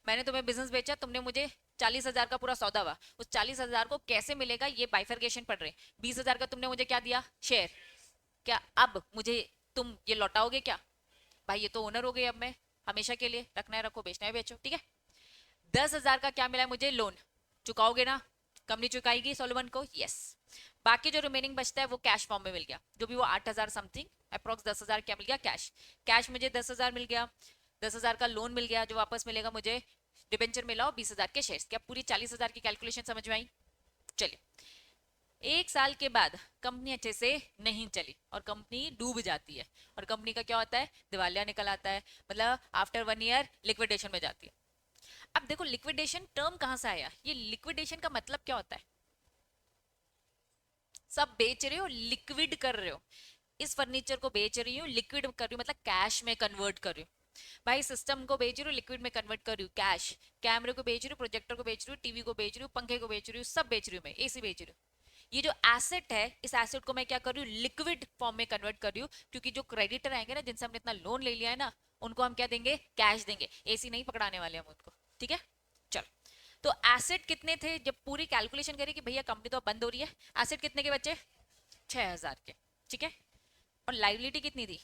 मैंने तुम्हें बिजनेस बेचा, तुमने मुझे 40,000 का पूरा सौदा हुआ, उस 40,000 को कैसे मिलेगा ये बाइफर्केशन पढ़ रहे। 20,000 का तुमने मुझे क्या दिया? शेयर। क्या अब मुझे तुम ये लौटाओगे क्या? भाई ये तो ओनर हो गए अब मैं, हमेशा के लिए, रखना है रखो, बेचना है बेचो। ठीक है, 10,000 का क्या मिला मुझे? लोन। चुकाओगे ना? कंपनी चुकाएगी सोलोमन को? यस। बाकी जो रिमेनिंग बचता है वो कैश फॉर्म में मिल गया, जो भी वो 8,000 समथिंग, अप्रोक्स 10,000 क्या मिल गया? कैश। कैश मुझे 10,000 मिल गया, 10,000 का लोन मिल गया जो वापस मिलेगा मुझे, डिबेंचर मिला, और 20,000 के शेयर्स। क्या पूरी 40,000 की कैलकुलेशन समझ में आई? चलिए, एक साल के बाद कंपनी अच्छे से नहीं चली और कंपनी डूब जाती है, और कंपनी का क्या होता है? दिवालिया निकल आता है, मतलब आफ्टर 1 ईयर लिक्विडेशन में जाती है। अब देखो लिक्विडेशन टर्म कहां से आया? ये लिक्विडेशन का मतलब क्या होता है? सब बेच रहे हो, लिक्विड कर रहे हो। इस फर्नीचर को बेच रही हूँ, लिक्विड कर रही हूँ, मतलब कैश में कन्वर्ट कर रही हूँ। भाई सिस्टम को बेच रही हूँ, लिक्विड में कन्वर्ट कर रही हूँ, कैश। कैमरे को बेच रही हूँ, प्रोजेक्टर को बेच रही हूँ, टीवी को बेच रही हूँ, पंखे को बेच रही हूँ, सब बेच रही हूँ, मैं एसी बेच रही हूँ। ये जो एसेट है, इस एसेट को मैं क्या कर रही हूँ? लिक्विड फॉर्म में कन्वर्ट कर रही हूँ, क्योंकि जो क्रेडिटर आएंगे ना, जिनसे हमने इतना लोन ले लिया है ना, उनको हम क्या देंगे? कैश देंगे, एसी नहीं पकड़ाने वाले हम उनको। ठीक है, चलो। तो एसेट कितने थे? जब पूरी कैलकुलेशन करी कि भैया कंपनी तो अब बंद हो रही है, एसेट कितने के बच्चे? 6,000 के। ठीक है, और लाइबिलिटी कितनी थी?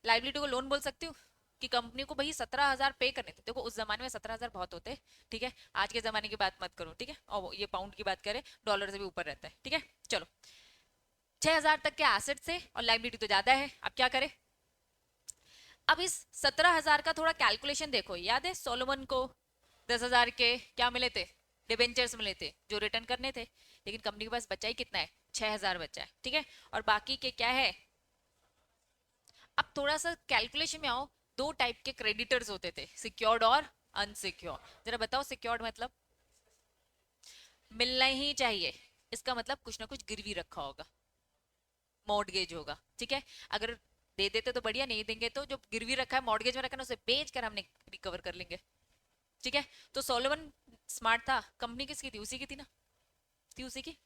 लाइबिलिटी को लोन बोल सकती हूँ कि कंपनी को भाई 17,000 पे करने थे। देखो उस जमाने में 17,000 बहुत होते। ठीक है, आज के जमाने की बात मत करो। ठीक है, और ये पाउंड की बात करें, डॉलर से भी ऊपर रहता है। ठीक है, चलो, 6,000 तक के एसेट से और लाइबिलिटी तो ज्यादा है, अब क्या करें? अब इस 17,000 का थोड़ा कैलकुलेशन देखो, याद है सोलोमन को 10,000 के क्या मिले थे? डिबेंचर्स मिले थे जो रिटर्न करने थे, लेकिन कंपनी के पास बचा ही कितना है? 6,000 बचा है। ठीक है, और बाकी के क्या है? अब थोड़ा सा कैलकुलेशन में आओ। दो टाइप के क्रेडिटर्स होते थे, सिक्योर्ड और अनसिक्योर्ड। जरा बताओ, सिक्योर्ड मतलब? मिलना ही चाहिए, इसका मतलब कुछ ना कुछ गिरवी रखा होगा, मॉर्गेज होगा। ठीक है, अगर दे देते तो बढ़िया, नहीं देंगे तो जो गिरवी रखा है, मॉर्गेज में रखा है, उसे बेच कर हमने रिकवर कर लेंगे। ठीक है, तो सोलोमन स्मार्ट था, कंपनी किसकी थी? उसी की थी ना, थी उसी की।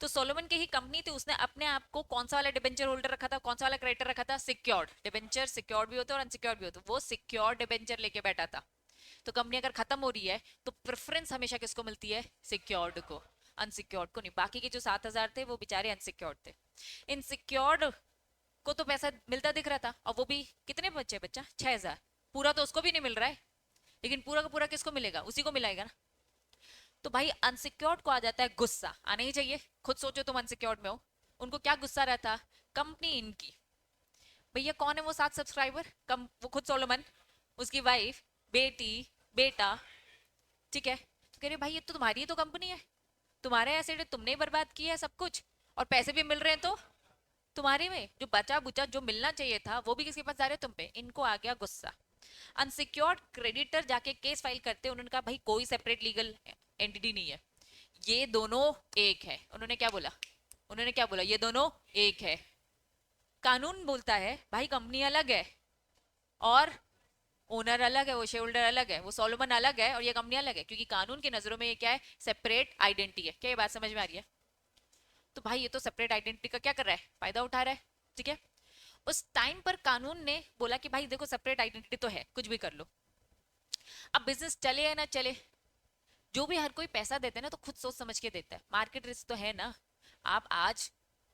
तो सोलोमन की ही कंपनी थी, उसने अपने आप को कौन सा वाला डिबेंचर होल्डर रखा था, कौन सा वाला क्रेडिटर रखा था? Secured debenture. सिक्योर्ड भी होता है और अनसिक्योर्ड भी होता है, वो सिक्योर्ड डिबेंचर लेके बैठा था। तो कंपनी अगर खत्म हो रही है तो प्रेफरेंस हमेशा किसको मिलती है? सिक्योर्ड को, अनसिक्योर्ड को नहीं। बाकी के जो 7,000 थे वो बेचारे अनसिक्योर्ड थे। इनसिक्योर्ड को तो पैसा मिलता दिख रहा था, और वो भी कितने बच्चे? बच्चा 6,000। पूरा तो उसको भी नहीं मिल रहा है, लेकिन पूरा का पूरा किसको मिलेगा? उसी को मिलाएगा ना। तो भाई अनसिक्योर्ड को आ जाता है गुस्सा, आना ही चाहिए। खुद सोचो तुम अनसिक्योर्ड में हो, उनको क्या गुस्सा रहता? कंपनी इनकी, भैया कौन है वो 7 सब्सक्राइबर? कम, वो खुद सोलोमन, उसकी वाइफ, बेटी, बेटा। ठीक है, तो कह रहे भाई ये तो तुम्हारी ही तो कंपनी है, तुम्हारे एसेट है, तुमने ही बर्बाद किया है सब कुछ, और पैसे भी मिल रहे हैं तो तुम्हारे में। जो बचा बुचा जो मिलना चाहिए था वो भी किसके पास जा रहे हो? तुम पे। इनको आ गया गुस्सा। अनसिक्योर्ड क्रेडिटर जाके केस फाइल करते, उन्होंने कहा भाई, कोई, 'कोई सेपरेट लीगल एंटिटी नहीं है, ये दोनों एक है। उन्होंने क्या बोला? उन्होंने क्या बोला, ये दोनों एक है। कानून बोलता है भाई कंपनी अलग है और ओनर अलग है, वो शेयर होल्डर अलग है, वो सोलोमन अलग है और ये कंपनी अलग है, क्योंकि कानून की नजरों में ये क्या है, सेपरेट आइडेंटिटी है। क्या ये बात समझ में आ रही है? तो भाई ये तो सेपरेट आइडेंटिटी का क्या कर रहा है, फायदा उठा रहा है। ठीक है, उस टाइम पर कानून ने बोला कि भाई देखो सेपरेट आइडेंटिटी तो है, कुछ भी कर लो। अब बिजनेस चले या ना चले, जो भी हर कोई पैसा देता है ना तो खुद सोच समझ के देता है, मार्केट रिस्क तो है ना। आप आज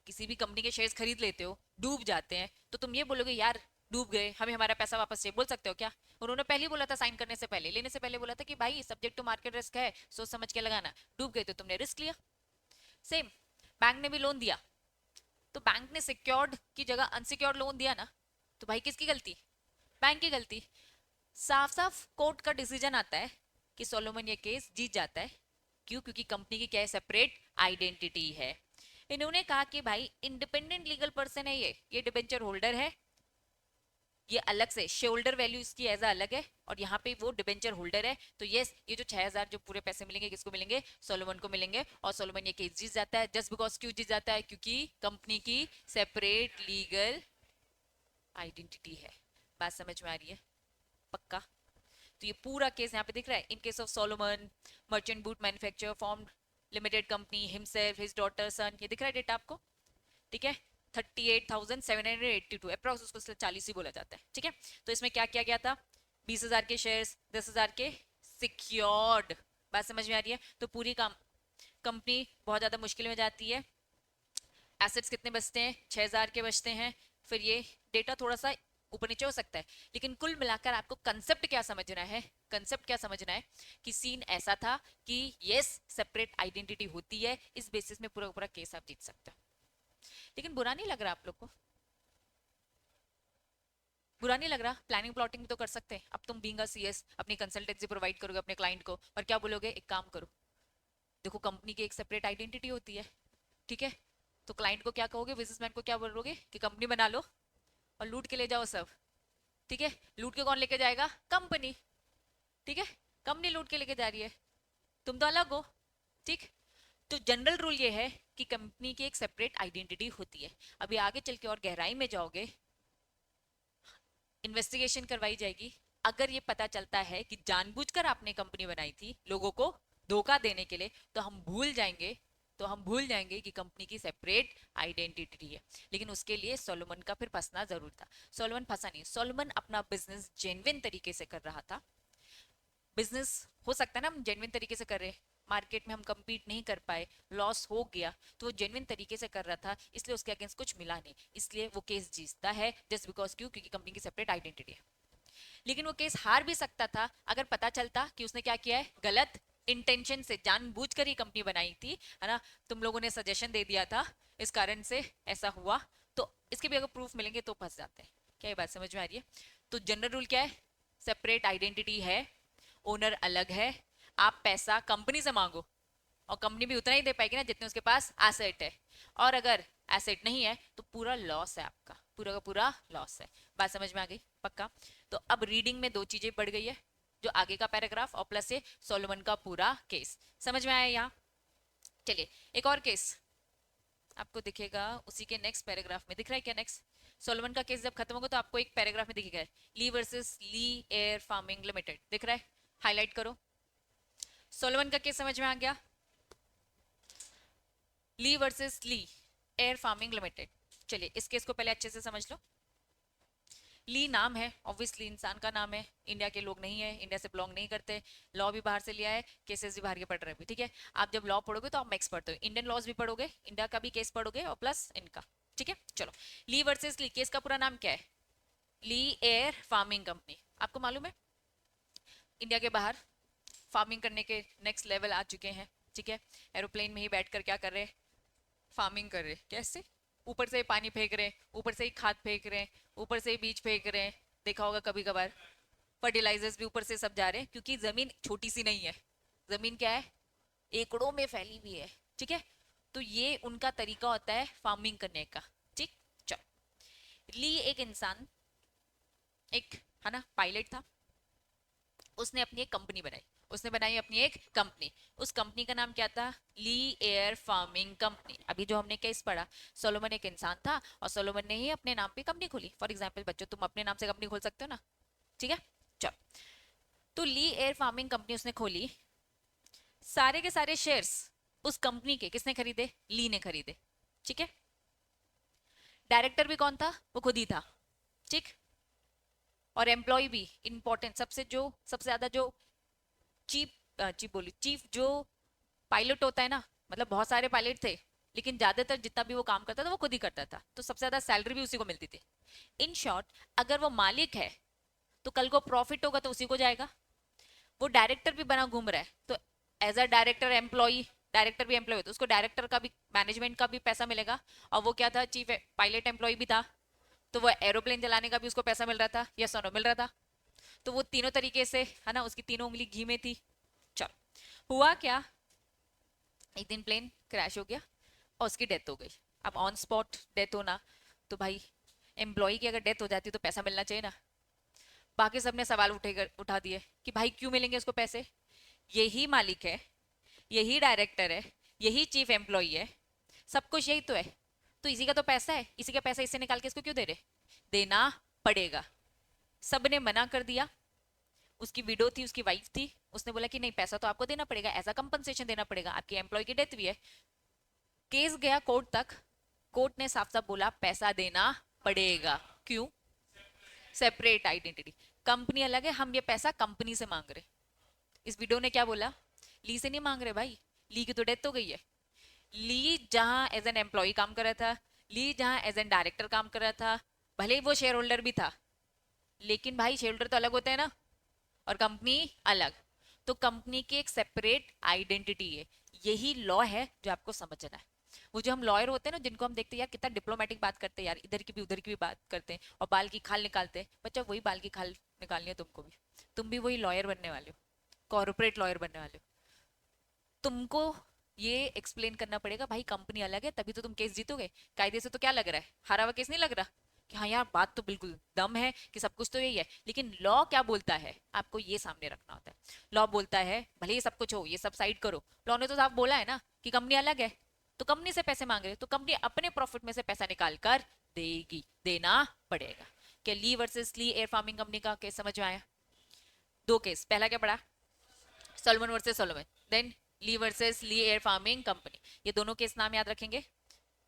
किसी भी कंपनी के शेयर्स खरीद लेते हो, डूब जाते हैं, तो तुम ये बोलोगे यार डूब गए, हमें हमारा पैसा वापस चाहिए, बोल सकते हो क्या? उन्होंने पहले ही बोला था, साइन करने से पहले, लेने से पहले बोला था कि भाई सब्जेक्ट टू मार्केट रिस्क है, सोच समझ के लगाना। डूब गए तो तुमने रिस्क लिया। सेम, बैंक ने भी लोन दिया, तो बैंक ने सिक्योर्ड की जगह अनसिक्योर्ड लोन दिया ना, तो भाई किसकी गलती? बैंक की गलती। साफ साफ कोर्ट का डिसीजन आता है कि सोलोमन ये केस जीत जाता है। क्यों? क्योंकि कंपनी की क्या है, सेपरेट आइडेंटिटी है। इन्होंने कहा कि भाई इंडिपेंडेंट लीगल पर्सन है, ये डिबेंचर होल्डर है, ये अलग से शेयर वैल्यू इसकी एज अलग है, और यहाँ पे वो डिबेंचर होल्डर है। तो यस, ये जो 6,000 जो पूरे पैसे मिलेंगे किसको मिलेंगे, सोलोमन को मिलेंगे। और सोलोमन ये केस जीत जाता है, जस्ट बिकॉज क्यों जीत जाता है, क्योंकि कंपनी की सेपरेट लीगल आइडेंटिटी है। बात समझ में आ रही है? पक्का? तो ये पूरा केस यहाँ पे दिख रहा है, in case of Solomon merchant boot manufacture form limited company himself his daughter son, ये दिख रहा है डेटा आपको। ठीक है, 38,782 अप्रॉक्स, उसको 40 ही बोला जाता है। ठीक है, तो इसमें क्या किया गया था, 20,000 के शेयर्स, 10,000 के सिक्योर्ड। बात समझ में आ रही है? तो पूरी कंपनी बहुत ज्यादा मुश्किल में जाती है। एसेट्स कितने बचते हैं, 6,000 के बचते हैं। फिर ये डेटा थोड़ा सा ऊपर नीचे हो सकता है, लेकिन कुल मिलाकर आपको कंसेप्ट क्या समझना है, कंसेप्ट क्या समझना है कि सीन ऐसा था कि यस सेपरेट आइडेंटिटी होती है, इस बेसिस में पूरा पूरा केस आप जीत सकते हो। लेकिन बुरा नहीं लग रहा आप लोग को? बुरा नहीं लग रहा? प्लानिंग प्लॉटिंग भी तो कर सकते हैं। अब तुम बीइंग अ सीएस अपनी कंसल्टेंसी प्रोवाइड करोगे अपने क्लाइंट को, और क्या बोलोगे, एक काम करो, देखो कंपनी की एक सेपरेट आइडेंटिटी होती है। ठीक है, तो क्लाइंट को क्या कहोगे, बिजनेसमैन को क्या बोलोगे कि कंपनी बना लो और लूट के ले जाओ सब। ठीक है, लूट के कौन लेके जाएगा, कंपनी। ठीक है, कंपनी लूट के लेके जा रही है, तुम तो अलग हो। ठीक, तो जनरल रूल ये है कि कंपनी की एक सेपरेट आइडेंटिटी होती है। अभी आगे चल के और गहराई में जाओगे, इन्वेस्टिगेशन करवाई जाएगी। अगर ये पता चलता है कि जानबूझकर आपने कंपनी बनाई थी लोगों को धोखा देने के लिए, तो हम भूल जाएंगे कि कंपनी की सेपरेट आइडेंटिटी है। लेकिन उसके लिए सोलोमन का फिर फंसना जरूर था। सोलोमन फंसा नहीं, सोलोमन अपना बिजनेस जेन्युइन तरीके से कर रहा था। बिजनेस हो सकता है ना हम जेन्युइन तरीके से कर रहे हैं, मार्केट में हम compete नहीं कर पाए, लॉस हो गया, तो वो जेन्युइन तरीके से कर रहा था, इसलिए उसके अगेंस्ट कुछ मिला नहीं, इसलिए वो केस जीतता है। जस्ट बिकॉज क्यों, क्योंकि कंपनी की सेपरेट आइडेंटिटी है। लेकिन वो केस हार भी सकता था अगर पता चलता कि उसने क्या किया है, गलत इंटेंशन से जानबूझकर ही कंपनी बनाई थी, है ना, तुम लोगों ने सजेशन दे दिया था, इस कारण से ऐसा हुआ। तो इसके भी अगर प्रूफ मिलेंगे तो फंस जाते हैं। क्या ये बात समझ में आ रही है? तो जनरल रूल क्या है, सेपरेट आइडेंटिटी है, ओनर अलग है, आप पैसा कंपनी से मांगो और कंपनी भी उतना ही दे पाएगी ना जितने उसके पास एसेट है। और अगर एसेट नहीं है तो पूरा लॉस है, आपका पूरा का पूरा लॉस है। बात समझ में आ गई? पक्का? तो अब रीडिंग में दो चीजें बढ़ गई है, जो आगे का पैराग्राफ और प्लस से सोलोमन का पूरा केस समझ में आया यहाँ। चलिए एक और केस आपको दिखेगा उसी के नेक्स्ट पैराग्राफ में, दिख रहा है क्या नेक्स्ट? सोलोमन का केस जब खत्म होगा तो आपको एक पैराग्राफ में दिखेगा, ली वर्सेस ली एयर फार्मिंग लिमिटेड, दिख रहा है? हाईलाइट करो। सोलोमन का केस समझ में आ गया, ली वर्सेस ली एयर फार्मिंग लिमिटेड। चलिए इस केस को पहले अच्छे से समझ लो। ली नाम है, ऑब्वियसली इंसान का नाम है, इंडिया के लोग नहीं है, इंडिया से बिलोंग नहीं करते, लॉ भी बाहर से लिया है, केसेस भी बाहर के पढ़ रहे हैं। ठीक है, आप जब लॉ पढ़ोगे तो आप मैक्स पढ़ते हो, इंडियन लॉज भी पढ़ोगे, इंडिया का भी केस पढ़ोगे और प्लस इनका। ठीक है, चलो ली वर्सेस ली, केस का पूरा नाम क्या है, ली एयर फार्मिंग कंपनी। आपको मालूम है इंडिया के बाहर फार्मिंग करने के नेक्स्ट लेवल आ चुके हैं। ठीक है, एरोप्लेन में ही बैठकर क्या कर रहे हैं, फार्मिंग कर रहे हैं। कैसे? ऊपर से पानी फेंक रहे हैं, ऊपर से ही खाद फेंक रहे हैं, ऊपर से ही बीज फेंक रहे हैं, देखा होगा कभी कभार। फर्टिलाइजर्स भी ऊपर से सब जा रहे हैं, क्योंकि जमीन छोटी सी नहीं है, जमीन क्या है, एकड़ों में फैली हुई है। ठीक है, तो ये उनका तरीका होता है फार्मिंग करने का। ठीक, चलो ली एक इंसान, एक है ना पायलट था, उसने अपनी एक कंपनी बनाई, उसने बनाई अपनी एक कंपनी। उस कंपनी का नाम क्या था? ली एयर फार्मिंग कंपनी। अभी जो हमने केस पढ़ा, सोलोमन एक इंसान था और सोलोमन ने ही अपने नाम पे कंपनी खोली। फॉर एग्जाम्पल बच्चों, तुम अपने नाम से कंपनी खोल सकते हो ना, ठीक है? चलो, तो ली एयर फार्मिंग कंपनी उसने खोली। सारे के सारे शेयर्स उस कंपनी के किसने खरीदे? ली ने खरीदे, ठीक है? डायरेक्टर भी कौन था? वो खुद ही था, ठीक। और एम्प्लॉय भी इंपॉर्टेंट, सबसे ज्यादा जो चीफ चीफ बोली चीफ जो पायलट होता है ना, मतलब बहुत सारे पायलट थे, लेकिन ज्यादातर जितना भी वो काम करता था वो खुद ही करता था, तो सबसे ज्यादा सैलरी भी उसी को मिलती थी। इन शॉर्ट, अगर वो मालिक है तो कल को प्रॉफिट होगा तो उसी को जाएगा। वो डायरेक्टर भी बना घूम रहा है तो as a director employ, director भी एम्प्लॉय होता है, उसको डायरेक्टर का भी, मैनेजमेंट का भी पैसा मिलेगा। और वो क्या था? चीफ पायलट एम्प्लॉय भी था, तो वो एरोप्लेन चलाने का भी उसको पैसा मिल रहा था, या सोनो मिल रहा था। तो वो तीनों तरीके से, है ना, उसकी तीनों उंगली घी में थी। चलो, हुआ क्या? एक दिन प्लेन क्रैश हो गया और उसकी डेथ हो गई। अब ऑन स्पॉट डेथ होना, तो भाई एम्प्लॉय की अगर डेथ हो जाती है तो पैसा मिलना चाहिए ना। बाकी सबने सवाल उठा दिए कि भाई क्यों मिलेंगे उसको पैसे? यही मालिक है, यही डायरेक्टर है, यही चीफ एम्प्लॉय है, सब कुछ यही तो है। तो इसी का तो पैसा है, इसी का पैसा इससे निकाल के इसको क्यों दे रहे? देना पड़ेगा। सबने मना कर दिया। उसकी विडो थी, उसकी वाइफ थी, उसने बोला कि नहीं, पैसा तो आपको देना पड़ेगा, ऐसा कंपनसेशन देना पड़ेगा, आपकी एम्प्लॉय की डेथ भी है। केस गया कोर्ट तक। कोर्ट ने साफ साफ बोला पैसा देना पड़ेगा। क्यों? सेपरेट आइडेंटिटी, कंपनी अलग है, हम ये पैसा कंपनी से मांग रहे। इस वीडियो ने क्या बोला? ली से नहीं मांग रहे भाई, ली की तो डेथ हो गई है। ली जहां एज एन एम्प्लॉय काम कर रहा था, ली जहां एज एन डायरेक्टर काम कर रहा था, भले ही वो शेयर होल्डर भी था, लेकिन भाई शेयर होल्डर तो अलग होते हैं ना, और कंपनी अलग। तो कंपनी की एक सेपरेट आइडेंटिटी है। यही लॉ है जो आपको समझना है। वो जो हम लॉयर होते हैं ना, जिनको हम देखते हैं यार कितना डिप्लोमेटिक बात करते हैं यार, इधर की भी उधर की भी बात करते हैं और बाल की खाल निकालते हैं, बच्चा वही बाल की खाल निकालनी है तुमको भी। तुम भी वही लॉयर बनने वाले हो, कॉर्पोरेट लॉयर बनने वाले हो। तुमको ये एक्सप्लेन करना पड़ेगा भाई, कंपनी अलग है तभी तो तुम केस जीतोगे। कायदे से तो क्या लग रहा है, हारा हुआ केस नहीं लग रहा कि हाँ यार बात तो बिल्कुल दम है कि सब कुछ तो यही है, लेकिन लॉ क्या बोलता है आपको ये सामने रखना होता है। लॉ बोलता है भले ही सब कुछ हो, ये सब साइड करो, लॉ ने तो साफ बोला है ना कि कंपनी अलग है, तो कंपनी से पैसे मांग रहे तो कंपनी अपने प्रॉफिट में से पैसा निकाल कर देगी, देना पड़ेगा। क्या ली वर्सेस ली एयर फार्मिंग कंपनी का केस समझ में आया? दो केस, पहला क्या पढ़ा? सोलोमन वर्सेस सोलोमन, देन ली वर्सेस ली एयर फार्मिंग कंपनी। ये दोनों केस नाम याद रखेंगे,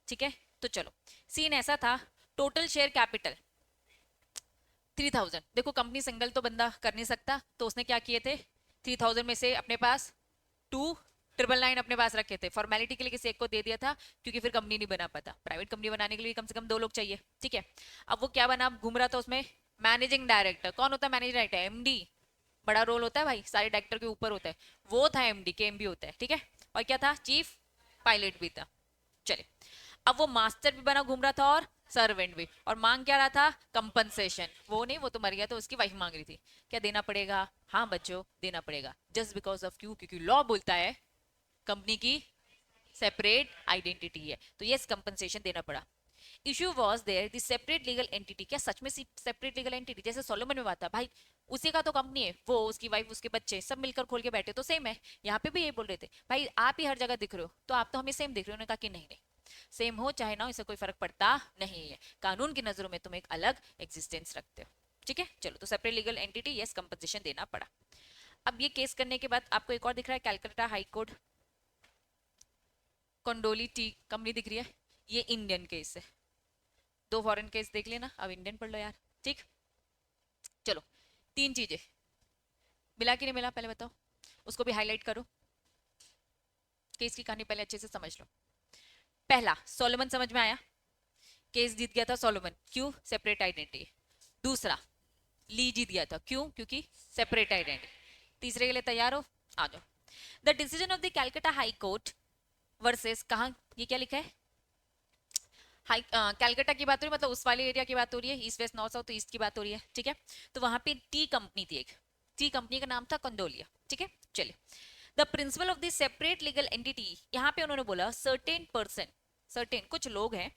ठीक है? तो चलो, सीन ऐसा था, टोटल शेयर कैपिटल 3000। देखो कंपनी सिंगल तो बंदा कर नहीं सकता, तो उसने क्या किए थे, 3000 में से अपने पास 2999 अपने पास रखे थे, फॉर्मेलिटी के लिए किसी एक को दे दिया था, क्योंकि फिर कंपनी नहीं बना पाता। प्राइवेट कंपनी बनाने के लिए कम से कम दो लोग चाहिए, ठीक है? अब वो क्या बना, घूम रहा था उसमें मैनेजिंग डायरेक्टर। कौन होता है मैनेजिंग डायरेक्टर? एमडी। बड़ा रोल होता है भाई, सारे डायरेक्टर के ऊपर होता है, वो था एमडी के, एमबी होता है, ठीक है? और क्या था? चीफ पायलट भी था। चले, अब वो मास्टर भी बना घूम रहा था और सर्वेंट भी, और मांग क्या रहा था? कंपनसेशन। वो नहीं, वो तो मर गया, तो उसकी वाइफ मांग रही थी। क्या देना पड़ेगा? हाँ बच्चों, देना पड़ेगा, जस्ट बिकॉज ऑफ क्यों? क्योंकि लॉ बोलता है कंपनी की सेपरेट आइडेंटिटी है, तो यस कंपनसेशन देना पड़ा। Issue was there the separate legal entity. क्या सच में सेपरेट लीगल एंटिटी? जैसे सोलोमन में बात था भाई, उसी का तो कंपनी है, वो उसकी वाइफ उसके बच्चे सब मिलकर खोल के बैठे, तो सेम है। यहाँ पे भी ये बोल रहे थे भाई आप ही हर जगह दिख रहे हो तो आप तो हमें सेम दिख रहे हो। उन्होंने कहा कि नहीं नहीं, सेम हो चाहे ना हो इससे कोई फर्क पड़ता नहीं है, कानून की नजरों में तुम एक अलग एग्जिस्टेंस रखते हो, ठीक है? चलो, तो separate legal entity, yes compensation देना पड़ा। अब ये केस करने के बाद आपको एक और दिख रहा है, Calcutta high court Kandoli T company दिख रही है, ये इंडियन केस है। दो फॉरेन केस देख लेना, अब इंडियन पढ़ लो यार, ठीक? चलो, तीन चीजें मिला कि नहीं मिला पहले बताओ, उसको भी हाईलाइट करो, केस की कहानी पहले अच्छे से समझ लो। पहला, सोलोमन समझ में आया, केस जीत गया था सोलोमन, क्यों? Separate identity. दूसरा, ली जीत गया था, क्यों? क्योंकि सेपरेट आइडेंटिटी। तीसरे के लिए तैयार हो? आ जाओ। The decision of the Calcutta high court versus, कहा ये क्या लिखा है? हाई कैलकाटा की बात हो रही है, मतलब उस वाले एरिया की बात हो रही है, east west north south east की बात हो रही है, ठीक है? तो वहां पे टी कंपनी थी एक, टी कंपनी का नाम था कंडोलिया, ठीक है? चलिए, the principle of the separate legal entity, यहाँ पे उन्होंने बोला सर्टेन पर्सन, सर्टेन कुछ लोग हैं,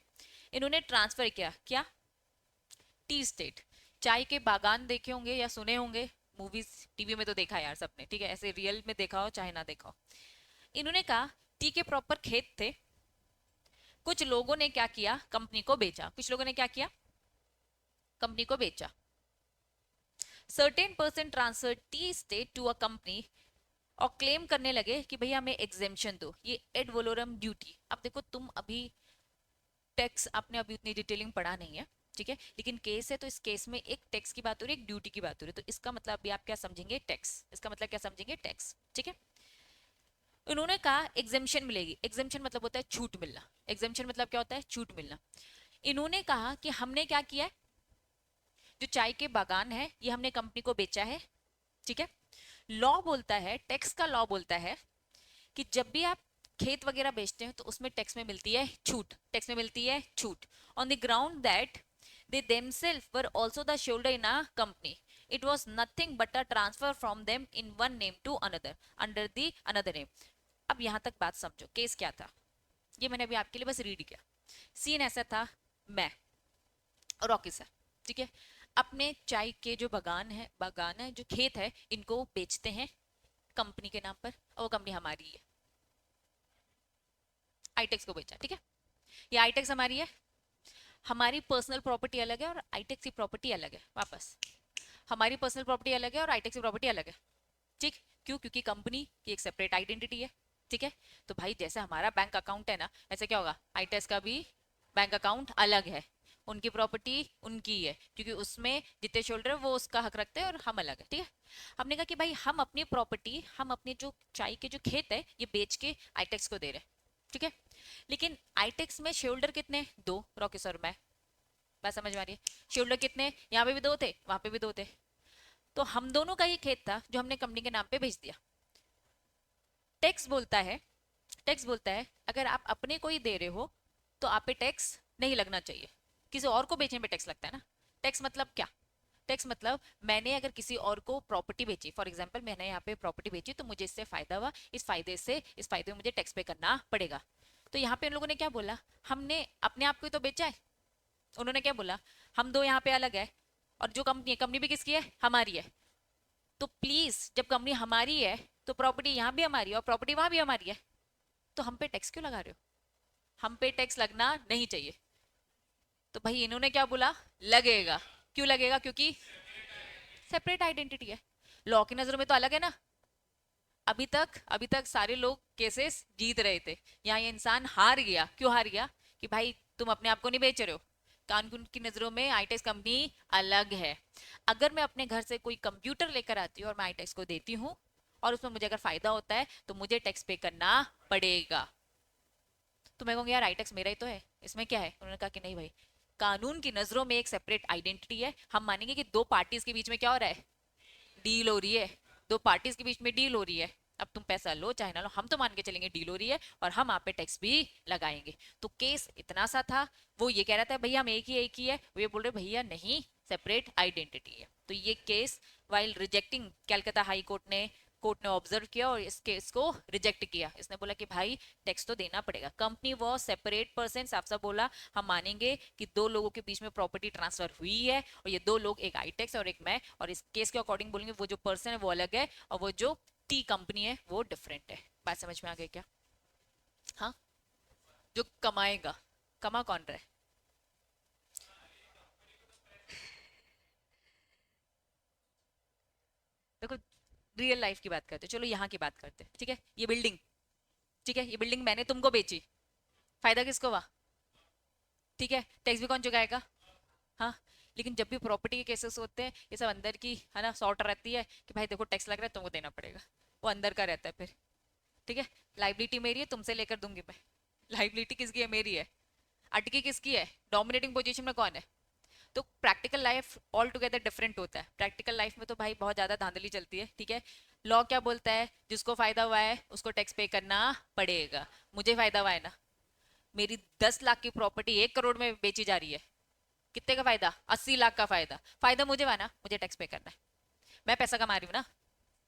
इन्होंने ट्रांसफर किया, क्या? टी स्टेट, चाय के बागान देखे होंगे या सुने होंगे, मूवीज टीवी में तो देखा है यार सबने, ठीक है, ऐसे रियल में देखा हो चाहे ना देखा हो। इन्होंने कहा टी के प्रॉपर खेत थे, कुछ लोगों ने क्या किया, कंपनी को बेचा। कुछ लोगों ने क्या किया, कंपनी को बेचा। Certain person transferred state to a company और क्लेम करने लगे कि भैया हमें एग्जेम्पशन दो, ये एड वोलोरम ड्यूटी। अब देखो तुम अभी टैक्स आपने अभी उतनी डिटेलिंग पढ़ा नहीं है, ठीक है, लेकिन केस है तो इस केस में एक टैक्स की बात हो रही है, एक ड्यूटी की बात हो रही है, तो इसका मतलब अभी आप क्या समझेंगे, टैक्स। इसका मतलब क्या समझेंगे, टैक्स, ठीक है। उन्होंने कहा एग्जेम्पशन मिलेगी। एग्जेम्पशन मतलब होता है छूट मिलना। एग्जेम्पशन मतलब क्या होता है, छूट मिलना। इन्होंने कहा कि हमने क्या किया है, जो चाय के बागान है ये हमने कंपनी को बेचा है, ठीक है। लॉ बोलता है, टैक्स का लॉ बोलता है कि जब भी आप खेत वगैरह बेचते हैं तो उसमें टैक्स में मिलती है छूट, टैक्स में मिलती है छूट, on the ground that they themselves were also the shareholder in a company. It was nothing but a transfer from them in one name to another under the another name. अब यहां तक बात समझो, case क्या था, ये मैंने अभी आपके लिए बस रीड किया। सीन ऐसा था, मैं रॉकी सर, ठीक है, अपने चाय के जो बागान है जो खेत है, इनको बेचते हैं कंपनी के नाम पर, और वो कंपनी हमारी है, आईटेक्स को बेचा, ठीक है। ये आईटेक्स हमारी है, हमारी पर्सनल प्रॉपर्टी अलग है और आईटेक्स की प्रॉपर्टी अलग है। वापस, हमारी पर्सनल प्रॉपर्टी अलग है और आईटेक्स की प्रॉपर्टी अलग है, ठीक। क्यों, क्योंकि कंपनी की एक सेपरेट आइडेंटिटी है, ठीक है। तो भाई जैसे हमारा बैंक अकाउंट है ना, ऐसे क्या होगा, आईटेक्स का भी बैंक अकाउंट अलग है, उनकी प्रॉपर्टी उनकी है, क्योंकि उसमें जितने शोल्डर वो उसका हक रखते हैं और हम अलग है, ठीक है। हमने कहा कि भाई हम अपनी प्रॉपर्टी, हम अपने जो चाय के जो खेत है ये बेच के आईटेक्स को दे रहे हैं, ठीक है। लेकिन आईटेक्स में शेयर होल्डर कितने, दो, रॉकी सर मैं, बात समझ में आ रही है। शेयर होल्डर कितने, यहाँ पे भी दो थे, वहां पे भी दो थे, तो हम दोनों का ही खेत था जो हमने कंपनी के नाम पे भेज दिया। टैक्स बोलता है, टैक्स बोलता है अगर आप अपने को ही दे रहे हो तो आप पे टैक्स नहीं लगना चाहिए, किसी और को बेचने पे टैक्स लगता है ना। टैक्स मतलब क्या, टैक्स मतलब मैंने अगर किसी और को प्रॉपर्टी बेची, फॉर एग्जांपल मैंने यहाँ पे प्रॉपर्टी बेची तो मुझे इससे फायदा हुआ, इस फायदे में मुझे टैक्स पे करना पड़ेगा। तो यहाँ पे उन लोगों ने क्या बोला, हमने अपने आप को ही तो बेचा है। उन्होंने क्या बोला, हम दो यहाँ पे अलग है और जो कंपनी है, कंपनी भी किसकी है, हमारी है। तो प्लीज जब कंपनी हमारी है तो प्रॉपर्टी यहाँ भी हमारी है और प्रॉपर्टी वहां भी हमारी है, तो हम पे टैक्स क्यों लगा रहे हो, हम पे टैक्स लगना नहीं चाहिए। तो भाई इन्होंने क्या बोला, लगेगा। क्यों लगेगा, क्योंकि सेपरेट आइडेंटिटी है, लॉ की नजरों में तो अलग है ना। अभी तक सारे लोग केसेस जीत रहे थे, यहाँ ये इंसान हार गया। क्यों हार गया, कि भाई तुम अपने आप को नहीं बेच रहे हो, कानून की नजरों में आईटेक्स कंपनी अलग है। अगर मैं अपने घर से कोई कंप्यूटर लेकर आती हूँ और मैं आईटेक्स को देती हूँ और उसमें मुझे अगर फायदा होता है तो मुझे टैक्स पे करना पड़ेगा। तो मैं कहूँगी यार आईटेक्स मेरा ही तो है, इसमें क्या है। उन्होंने कहा कि नहीं भाई, कानून की नजरों में एक सेपरेट आइडेंटिटी है, हम मानेंगे कि दो पार्टीज के बीच में क्या हो रहा है, डील हो रही है, दो पार्टीज के बीच में डील हो रही है। अब तुम पैसा लो चाहे ना लो, हम तो मान के चलेंगे डील हो रही है और हम आप पे टैक्स भी लगाएंगे। तो केस इतना सा था, वो ये कह रहा था भैया हम एक ही है, वो ये बोल रहे भैया नहीं, सेपरेट आइडेंटिटी है। तो ये case while rejecting, Calcutta high court ने ऑब्जर्व किया और इस केस को रिजेक्ट किया। इसने बोला कि भाई टैक्स तो देना पड़ेगा, कंपनी वो सेपरेट पर्सन, साफ साफ बोला हम मानेंगे कि दो लोगों के बीच में प्रॉपर्टी ट्रांसफर हुई है और ये दो लोग, एक आईटेक्स और एक मैं, और इस केस के अकॉर्डिंग बोलेंगे वो जो पर्सन है वो अलग है और वो जो टी कंपनी है वो डिफरेंट है। बात समझ में आ गई क्या, हाँ। जो कमाएगा, कमा कौन रहा है, देखो रियल लाइफ की बात करते हैं, चलो यहाँ की बात करते हैं, ठीक है। ये बिल्डिंग, ठीक है, ये बिल्डिंग मैंने तुमको बेची, फायदा किसको हुआ, ठीक है, टैक्स भी कौन चुकाएगा, हाँ। लेकिन जब भी प्रॉपर्टी के केसेस होते हैं ये सब अंदर की है ना सॉर्ट रहती है कि भाई देखो टैक्स लग रहा है तुमको देना पड़ेगा, वो अंदर का रहता है फिर, ठीक है। लाइबिलिटी मेरी है, तुमसे लेकर दूंगी मैं, लाइबिलिटी किसकी है, मेरी है। अटकी किसकी है, डोमिनेटिंग पोजीशन में कौन है। तो practical life all together different होता है। प्रैक्टिकल लाइफ में तो भाई बहुत ज्यादा धांधली चलती है, ठीक है। लॉ क्या बोलता है, जिसको फायदा हुआ है उसको टैक्स पे करना पड़ेगा। मुझे फायदा हुआ है ना, मेरी 10 लाख की प्रॉपर्टी 1 करोड़ में बेची जा रही है, कितने का फायदा, 80 लाख का फायदा, फायदा मुझे हुआ ना, मुझे टैक्स पे करना है, मैं पैसा कमा रही हूँ ना।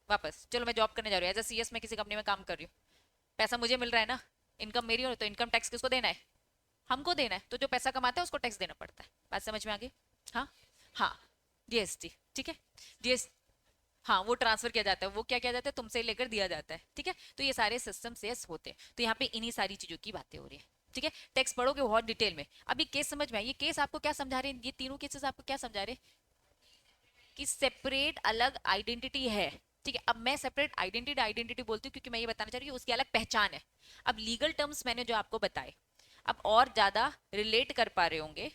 वापस चलो, मैं जॉब करने जा रही हूँ एज ए सीएस में, किसी कंपनी में काम कर रही हूँ, पैसा मुझे मिल रहा है ना, इनकम मेरी हो, तो इनकम टैक्स किसको देना है, हमको देना है। तो जो पैसा कमाता है उसको टैक्स देना पड़ता है। बात समझ में आ गई, हाँ हाँ, जीएसटी, ठीक है। जीएस हाँ वो ट्रांसफर किया जाता है, वो क्या किया जाता है, तुमसे लेकर दिया जाता है, ठीक है। तो ये सारे सिस्टम यस होते हैं, तो यहाँ पे इन्हीं सारी चीजों की बातें हो रही है, ठीक है। टेक्स्ट पढ़ोगे बहुत डिटेल में। अभी केस समझ में आई, ये केस आपको क्या समझा रहे हैं, ये तीनों केसेस आपको क्या समझा रहे हैं, कि सेपरेट अलग आइडेंटिटी है, ठीक है। अब मैं सेपरेट आइडेंटिटी आइडेंटिटी बोलती हूँ क्योंकि मैं ये बताना चाह रही हूँ उसकी अलग पहचान है। अब लीगल टर्म्स मैंने जो आपको बताए, अब और ज्यादा रिलेट कर पा रहे होंगे।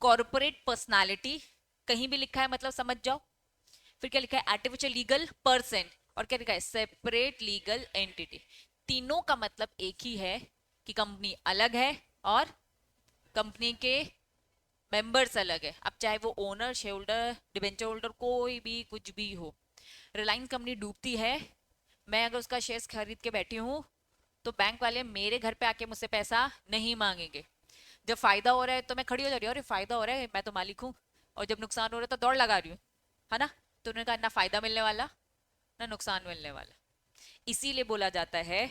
कॉर्पोरेट पर्सनालिटी कहीं भी लिखा है मतलब समझ जाओ। फिर क्या लिखा है, आर्टिफिशियल लीगल पर्सन, और क्या लिखा है, सेपरेट लीगल एंटिटी। तीनों का मतलब एक ही है कि कंपनी अलग है और कंपनी के मेंबर्स अलग है। अब चाहे वो owner, share holder, debenture holder, कोई भी कुछ भी हो। रिलायंस कंपनी डूबती है, मैं अगर उसका शेयर्स खरीद के बैठी हूँ, तो बैंक वाले मेरे घर पे आके मुझसे पैसा नहीं मांगेंगे। जब फायदा हो रहा है तो मैं खड़ी हो जा रही हूँ, अरे फायदा हो रहा है मैं तो मालिक हूँ। और जब नुकसान हो रहा है तो दौड़ लगा रही हूँ, है ना। तो उन्होंने कहा ना फायदा मिलने वाला ना नुकसान मिलने वाला। इसीलिए बोला जाता है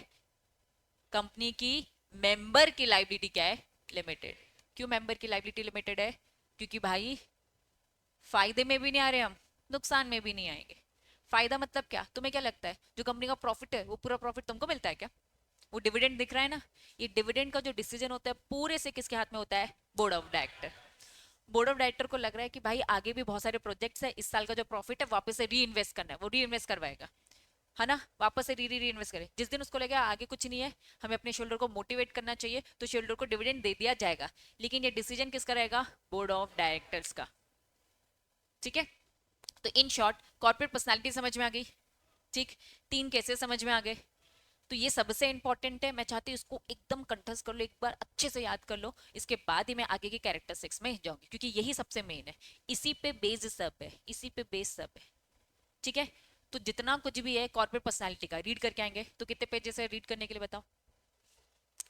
कंपनी की मेंबर की लाइबिलिटी क्या है, लिमिटेड। क्यों मेंबर की लाइबिलिटी लिमिटेड है, क्योंकि भाई फायदे में भी नहीं आ रहे हम, नुकसान में भी नहीं आएंगे। फायदा मतलब क्या, तुम्हें क्या लगता है जो कंपनी का प्रॉफिट है वो पूरा प्रॉफिट तुमको मिलता है क्या, वो डिविडेंड दिख रहा है ना। ये डिविडेंड का जो डिसीजन होता है पूरे से किसके हाथ में होता है, board of director. Board of director को लग रहा है कि भाई आगे भी बहुत सारे प्रोजेक्ट्स है, इस साल का जो प्रॉफिट है वापस से री इन्वेस्ट करना है, वो री इन्वेस्ट करवाएगा, है ना। वापस से री इन्वेस्ट करे, जिस दिन उसको लगेगा आगे कुछ नहीं है, हमें अपने शोल्डर को मोटिवेट करना चाहिए, तो शोल्डर को डिविडेंड दे दिया जाएगा। लेकिन ये डिसीजन किसका रहेगा, बोर्ड ऑफ डायरेक्टर्स का, ठीक है। तो इन शॉर्ट कॉर्पोरेट पर्सनालिटी समझ में आ गई, ठीक। तीन केसेस समझ में आ गए। तो ये सबसे इंपॉर्टेंट है, मैं चाहती हूँ इसको एकदम कंठस्थ कर लो, एक बार अच्छे से याद कर लो, इसके बाद ही मैं आगे के कैरेक्टरिस्टिक्स में जाऊंगी, क्योंकि यही सबसे मेन है, इसी पे बेस सब है, इसी पे बेस सब है, ठीक है। तो जितना कुछ भी है कॉर्पोरेट पर्सनालिटी का रीड करके आएंगे, तो कितने पेजेस है रीड करने के लिए बताओ,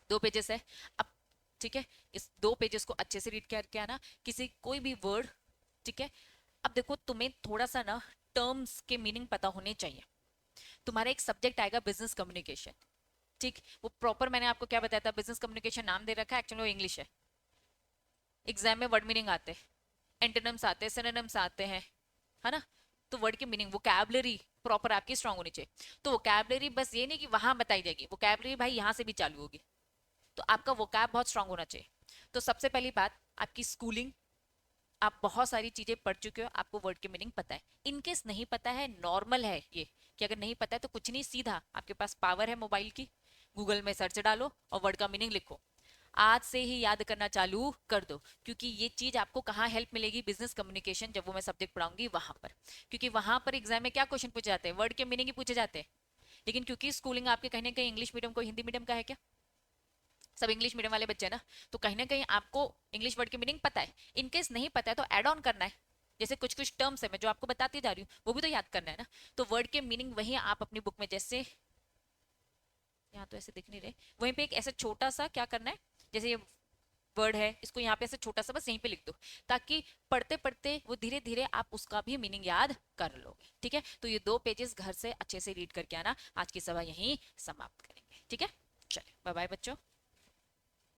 2 पेजेस है। अब ठीक है, इस 2 पेजेस को अच्छे से रीड करके आना, किसी कोई भी वर्ड, ठीक है। अब देखो तुम्हें थोड़ा सा ना टर्म्स के मीनिंग पता होने चाहिए। तुम्हारा एक सब्जेक्ट आएगा बिजनेस कम्युनिकेशन, ठीक। वो प्रॉपर मैंने आपको क्या बताया था, बिजनेस कम्युनिकेशन नाम दे रखा है, एक्चुअली वो इंग्लिश है। एग्जाम में वर्ड मीनिंग आते हैं, एंटोनिम्स आते हैं, सिनोनिम्स आते हैं, है ना। तो वर्ड की मीनिंग, वोकैबुलरी प्रॉपर आपकी स्ट्रांग होनी चाहिए। तो वोकैबुलरी बस ये नहीं कि वहां बताई जाएगी, वोकैबुलरी भाई यहाँ से भी चालू होगी। तो आपका वोकैब बहुत स्ट्रांग होना चाहिए। तो सबसे पहली बात, आपकी स्कूलिंग, आप बहुत सारी चीजें पढ़ चुके हो, आपको वर्ड की मीनिंग पता है। इनकेस नहीं पता है, नॉर्मल है ये, कि अगर नहीं पता है तो कुछ नहीं, सीधा आपके पास पावर है मोबाइल की, गूगल में सर्च डालो और वर्ड का मीनिंग लिखो। आज से ही याद करना चालू कर दो, क्योंकि ये चीज आपको कहाँ हेल्प मिलेगी, बिजनेस कम्युनिकेशन जब वो मैं सब्जेक्ट पढ़ाऊंगी वहां पर। क्योंकि वहां पर एग्जाम में क्या क्वेश्चन पूछे जाते हैं, वर्ड के मीनिंग ही पूछे जाते हैं। लेकिन क्योंकि स्कूलिंग आपके कहीं ना कहीं इंग्लिश मीडियम को हिंदी मीडियम का है क्या, सब इंग्लिश मीडियम वाले बच्चे ना, तो कहीं ना कहीं आपको इंग्लिश वर्ड की मीनिंग पता है। इनकेस नहीं पता है तो ऐड ऑन करना है, जैसे कुछ कुछ टर्म्स है मैं जो आपको बताती जा रही हूँ वो भी तो याद करना है ना। तो वर्ड के मीनिंग वही आप अपनी बुक में, जैसे यहाँ तो ऐसे दिख नहीं रहे, वहीं पे एक ऐसा छोटा सा क्या करना है, जैसे ये वर्ड है इसको यहाँ पे ऐसे छोटा सा बस यहीं पे लिख दो, ताकि पढ़ते पढ़ते वो धीरे धीरे आप उसका भी मीनिंग याद कर लोगे, ठीक है। तो ये 2 पेजेस घर से अच्छे से रीड करके आना। आज की सभा यहीं समाप्त करेंगे, ठीक है। चलिए बाय बाय बच्चों।